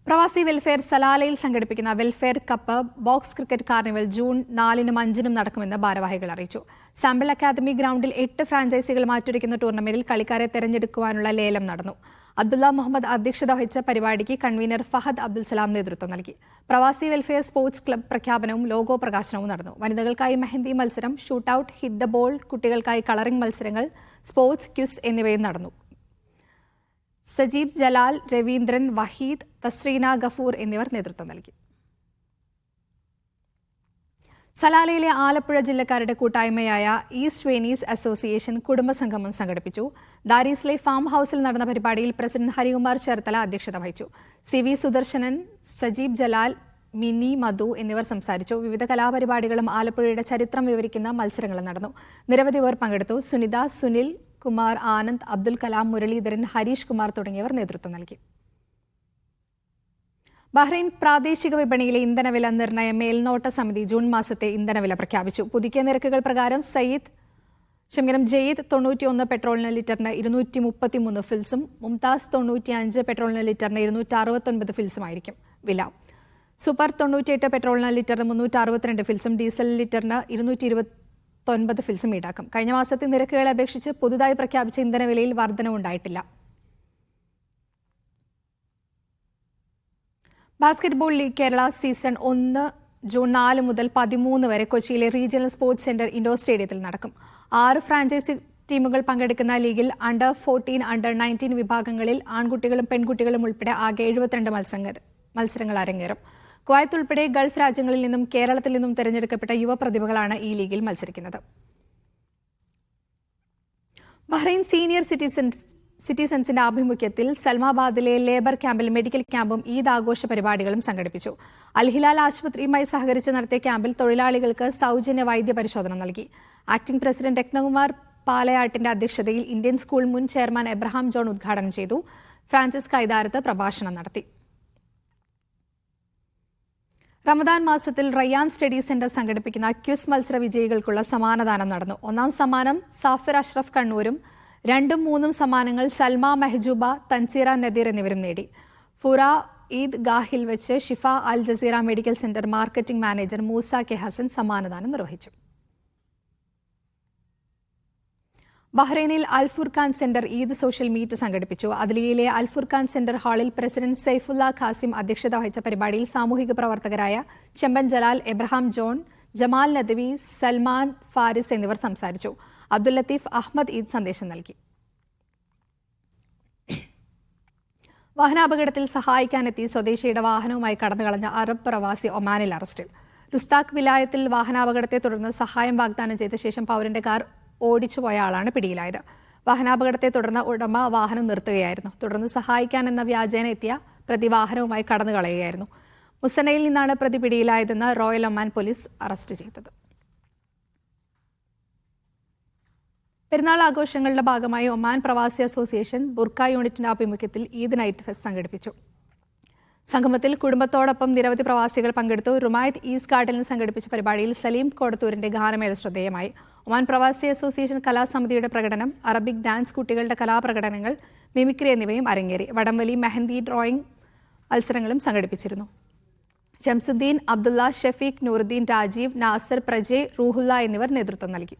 പ്രവാസി വെൽഫെയർ സലാലയിൽ സംഘടിപ്പിക്കുന്ന welfare cup box cricket carnival June 4-നും 5-നും നടക്കുമെന്ന് ഭാരവാഹികൾ അറിയിച്ചു. സാമ്പിൾ അക്കാദമി ഗ്രൗണ്ടിൽ 8 ഫ്രാഞ്ചൈസികൾ മാറ്റുരയ്ക്കുന്ന ടൂർണമെന്റിൽ കളിക്കാരെ തെരഞ്ഞെടുക്കുവാനുള്ള ലേലം നടന്നു. അബ്ദുള്ള മുഹമ്മദ് അധ്യക്ഷത വഹിച്ച പരിപാടിക്ക് കൺവീനർ ഫഹദ് അബ്ദുൽ സലാം നേതൃത്വം നൽകി. പ്രവാസി വെൽഫെയർ സ്പോർട്സ് ക്ലബ് പ്രഖ്യാപനവും ലോഗോ പ്രകാശനവും നടന്നു. വനിതകൾക്കായി മെഹന്തി മത്സരം, ഷൂട്ടൌട്ട്, ഹിറ്റ് ദ ബോൾ, കുട്ടികൾക്കായി കളറിംഗ് മത്സരങ്ങൾ, സ്പോർട്സ് ക്വിസ് എന്നിവയും നടന്നു. സജീബ് ജലാൽ, രവീന്ദ്രൻ, വഹീദ്, തസ്രീന ഗഫൂർ എന്നിവർ നേതൃത്വം നൽകി. സലാലയിലെ ആലപ്പുഴ ജില്ലക്കാരുടെ കൂട്ടായ്മയായ ഈസ്റ്റ് വേനീസ് അസോസിയേഷൻ കുടുംബസംഗമം സംഘടിപ്പിച്ചു. ദാരീസ്ലെ ഫാം ഹൌസിൽ നടന്ന പരിപാടിയിൽ പ്രസിഡന്റ് ഹരികുമാർ ചേർത്തല അധ്യക്ഷത വഹിച്ചു. CV സുദർശനൻ, സജീബ് ജലാൽ, മിനി, മധു എന്നിവർ സംസാരിച്ചു. വിവിധ കലാപരിപാടികളും ആലപ്പുഴയുടെ ചരിത്രം വിവരിക്കുന്ന മത്സരങ്ങളും നടന്നു. നിരവധി പേർ പങ്കെടുത്തു. സുനിത, സുനിൽ കുമാർ, ആനന്ദ്, അബ്ദുൽ കലാം, മുരളീധരൻ, ഹരീഷ് കുമാർ തുടങ്ങിയവർ നേതൃത്വം നൽകി. ബഹ്റൈൻ പ്രാദേശിക വിപണിയിലെ ഇന്ധനവില നിർണയ മേൽനോട്ട സമിതി ജൂൺ മാസത്തെ ഇന്ധനവില പ്രഖ്യാപിച്ചു. പുതുക്കിയ നിരക്കുകൾ പ്രകാരം ജയ്ദ് 91 പെട്രോളിന് ലിറ്ററിന് 233 ഫിൽസും മുംതാസ് 95 പെട്രോളിന് ലിറ്ററിന് 269 ഫിൽസുമായിരിക്കും വില. സൂപ്പർ 98 പെട്രോളിന് ലിറ്ററിന് 362 ഫിൽസും ഡീസൽ ലിറ്ററിന് 229 ഫിൽസും ഈടാക്കും. കഴിഞ്ഞ മാസത്തെ നിരക്കുകളെ അപേക്ഷിച്ച് പുതുതായി പ്രഖ്യാപിച്ച ഇന്ധനവിലയിൽ വർധനവുണ്ടായിട്ടില്ല. Basketball league Kerala season 1 June 4 മുതൽ 13 വരെ കൊച്ചിയിലെ റീജിയണൽ സ്പോർട്സ് സെന്റർ ഇൻഡോർ സ്റ്റേഡിയത്തിൽ നടക്കും. 6 ഫ്രാഞ്ചൈസി ടീമുകൾ പങ്കെടുക്കുന്ന ലീഗിൽ അണ്ടർ 14, അണ്ടർ 19 വിഭാഗങ്ങളിൽ ആൺകുട്ടികളും പെൺകുട്ടികളും ഉൾപ്പെടെ ആകെ 72 മത്സരങ്ങൾ അരങ്ങേറും. കുവൈത്ത് ഉൾപ്പെടെ ഗൾഫ് രാജ്യങ്ങളിൽ നിന്നും കേരളത്തിൽ നിന്നും തെരഞ്ഞെടുക്കപ്പെട്ട യുവപ്രതിഭകളാണ് ഈ ലീഗിൽ മത്സരിക്കുന്നത്. ബഹ്റൈൻ സീനിയർ സിറ്റിസൺസിന്റെ ആഭിമുഖ്യത്തിൽ സൽമാബാദിലെ ലേബർ ക്യാമ്പിൽ മെഡിക്കൽ ക്യാമ്പും ഈദ് ആഘോഷ പരിപാടികളും സംഘടിപ്പിച്ചു. അൽഹിലാൽ ആശുപത്രിയുമായി സഹകരിച്ച് നടത്തിയ ക്യാമ്പിൽ തൊഴിലാളികൾക്ക് സൗജന്യ വൈദ്യ പരിശോധന നൽകി. ആക്ടിംഗ് പ്രസിഡന്റ് രത്നകുമാർ പാലയാട്ടിന്റെ അധ്യക്ഷതയിൽ ഇന്ത്യൻ സ്കൂൾ മുൻ ചെയർമാൻ എബ്രഹാം ജോൺ ഉദ്ഘാടനം ചെയ്തു. ഫ്രാൻസിസ് കൈതാരത്ത് പ്രഭാഷണം നടത്തി. റമദാൻ മാസത്തിൽ റയ്യാൻ സ്റ്റഡി സെന്റർ സംഘടിപ്പിക്കുന്ന ക്വിസ് മത്സര വിജയികൾക്കുള്ള സമ്മാനദാനം നടന്നു. 1ാം സമ്മാനം സാഫിർ അഷ്റഫ് കണ്ണൂരും 2ഉം 3ഉം സമ്മാനങ്ങൾ സൽമ മെഹജൂബ, തൻസീറ നദീർ എന്നിവരും നേടി. ഫുറ ഈദ് ഗാഹിൽ വെച്ച് Shifa Al Jazeera medical centre marketing manager Moosa K Hassan സമ്മാനദാനം നിർവഹിച്ചു. ബഹ്റൈനിൽ Al Furqan centre Eid social meet സംഘടിപ്പിച്ചു. അദ്ലിയയിലെ അൽഫുർഖാൻ സെന്റർ ഹാളിൽ പ്രസിഡന്റ് സൈഫുല്ല ഖാസിം അധ്യക്ഷത വഹിച്ച പരിപാടിയിൽ സാമൂഹിക പ്രവർത്തകരായ ചെമ്പൻ ജലാൽ, എബ്രഹാം ജോൺ, ജമാൽ നദവി, സൽമാൻ ഫാരിസ് എന്നിവർ സംസാരിച്ചു. അബ്ദുൽ ലത്തീഫ് അഹമ്മദ് ഈദ് സന്ദേശം നൽകി. വാഹനാപകടത്തിൽ സഹായിക്കാനെത്തി സ്വദേശിയുടെ വാഹനവുമായി കടന്നുകളഞ്ഞ അറബ് പ്രവാസി ഒമാനിൽ അറസ്റ്റിൽ. റുസ്താഖ് വിലായത്തിൽ വാഹനാപകടത്തെ തുടർന്ന് സഹായം വാഗ്ദാനം ചെയ്ത ശേഷം പൗരന്റെ കാർ ഓടിച്ചുപോയ ആളാണ് പിടിയിലായത്. വാഹനാപകടത്തെ തുടർന്ന് ഉടമ വാഹനം നിർത്തുകയായിരുന്നു. തുടർന്ന് സഹായിക്കാനെന്ന വ്യാജേന എത്തിയ പ്രതി വാഹനവുമായി കടന്നു കളയുകയായിരുന്നു. മുസനയിൽ നിന്നാണ് പ്രതി പിടിയിലായതെന്ന് റോയൽ ഒമാൻ പോലീസ് അറസ്റ്റ് ചെയ്തത്. പെരുന്നാൾ ആഘോഷങ്ങളുടെ ഭാഗമായി ഒമാൻ പ്രവാസി അസോസിയേഷൻ ബുർക്ക യൂണിറ്റിന്റെ ആഭിമുഖ്യത്തിൽ ഈദ് നൈറ്റ് ഫെസ്റ്റ് സംഘടിപ്പിച്ചു. സംഗമത്തിൽ കുടുംബത്തോടൊപ്പം നിരവധി പ്രവാസികൾ പങ്കെടുത്തു. റുമായത്ത് ഈസ്റ്റ് ഗാർഡനിൽ സംഘടിപ്പിച്ച പരിപാടിയിൽ സലീം കോടത്തൂരിന്റെ ഗാനമേള ശ്രദ്ധേയമായി. ഒമാൻ പ്രവാസി അസോസിയേഷൻ കലാസമിതിയുടെ പ്രകടനം, അറബിക് ഡാൻസ്, കുട്ടികളുടെ കലാപ്രകടനങ്ങൾ, മിമിക്രി എന്നിവയും അരങ്ങേറി. വടംവലി, മെഹന്തി, ഡ്രോയിങ് മത്സരങ്ങളും സംഘടിപ്പിച്ചിരുന്നു. ഷംസുദ്ദീൻ, അബ്ദുള്ള, ഷഫീഖ്, നൂറുദ്ദീൻ, രാജീവ്, നാസർ, പ്രജയ്, റൂഹുല്ല എന്നിവർ നേതൃത്വം നൽകി.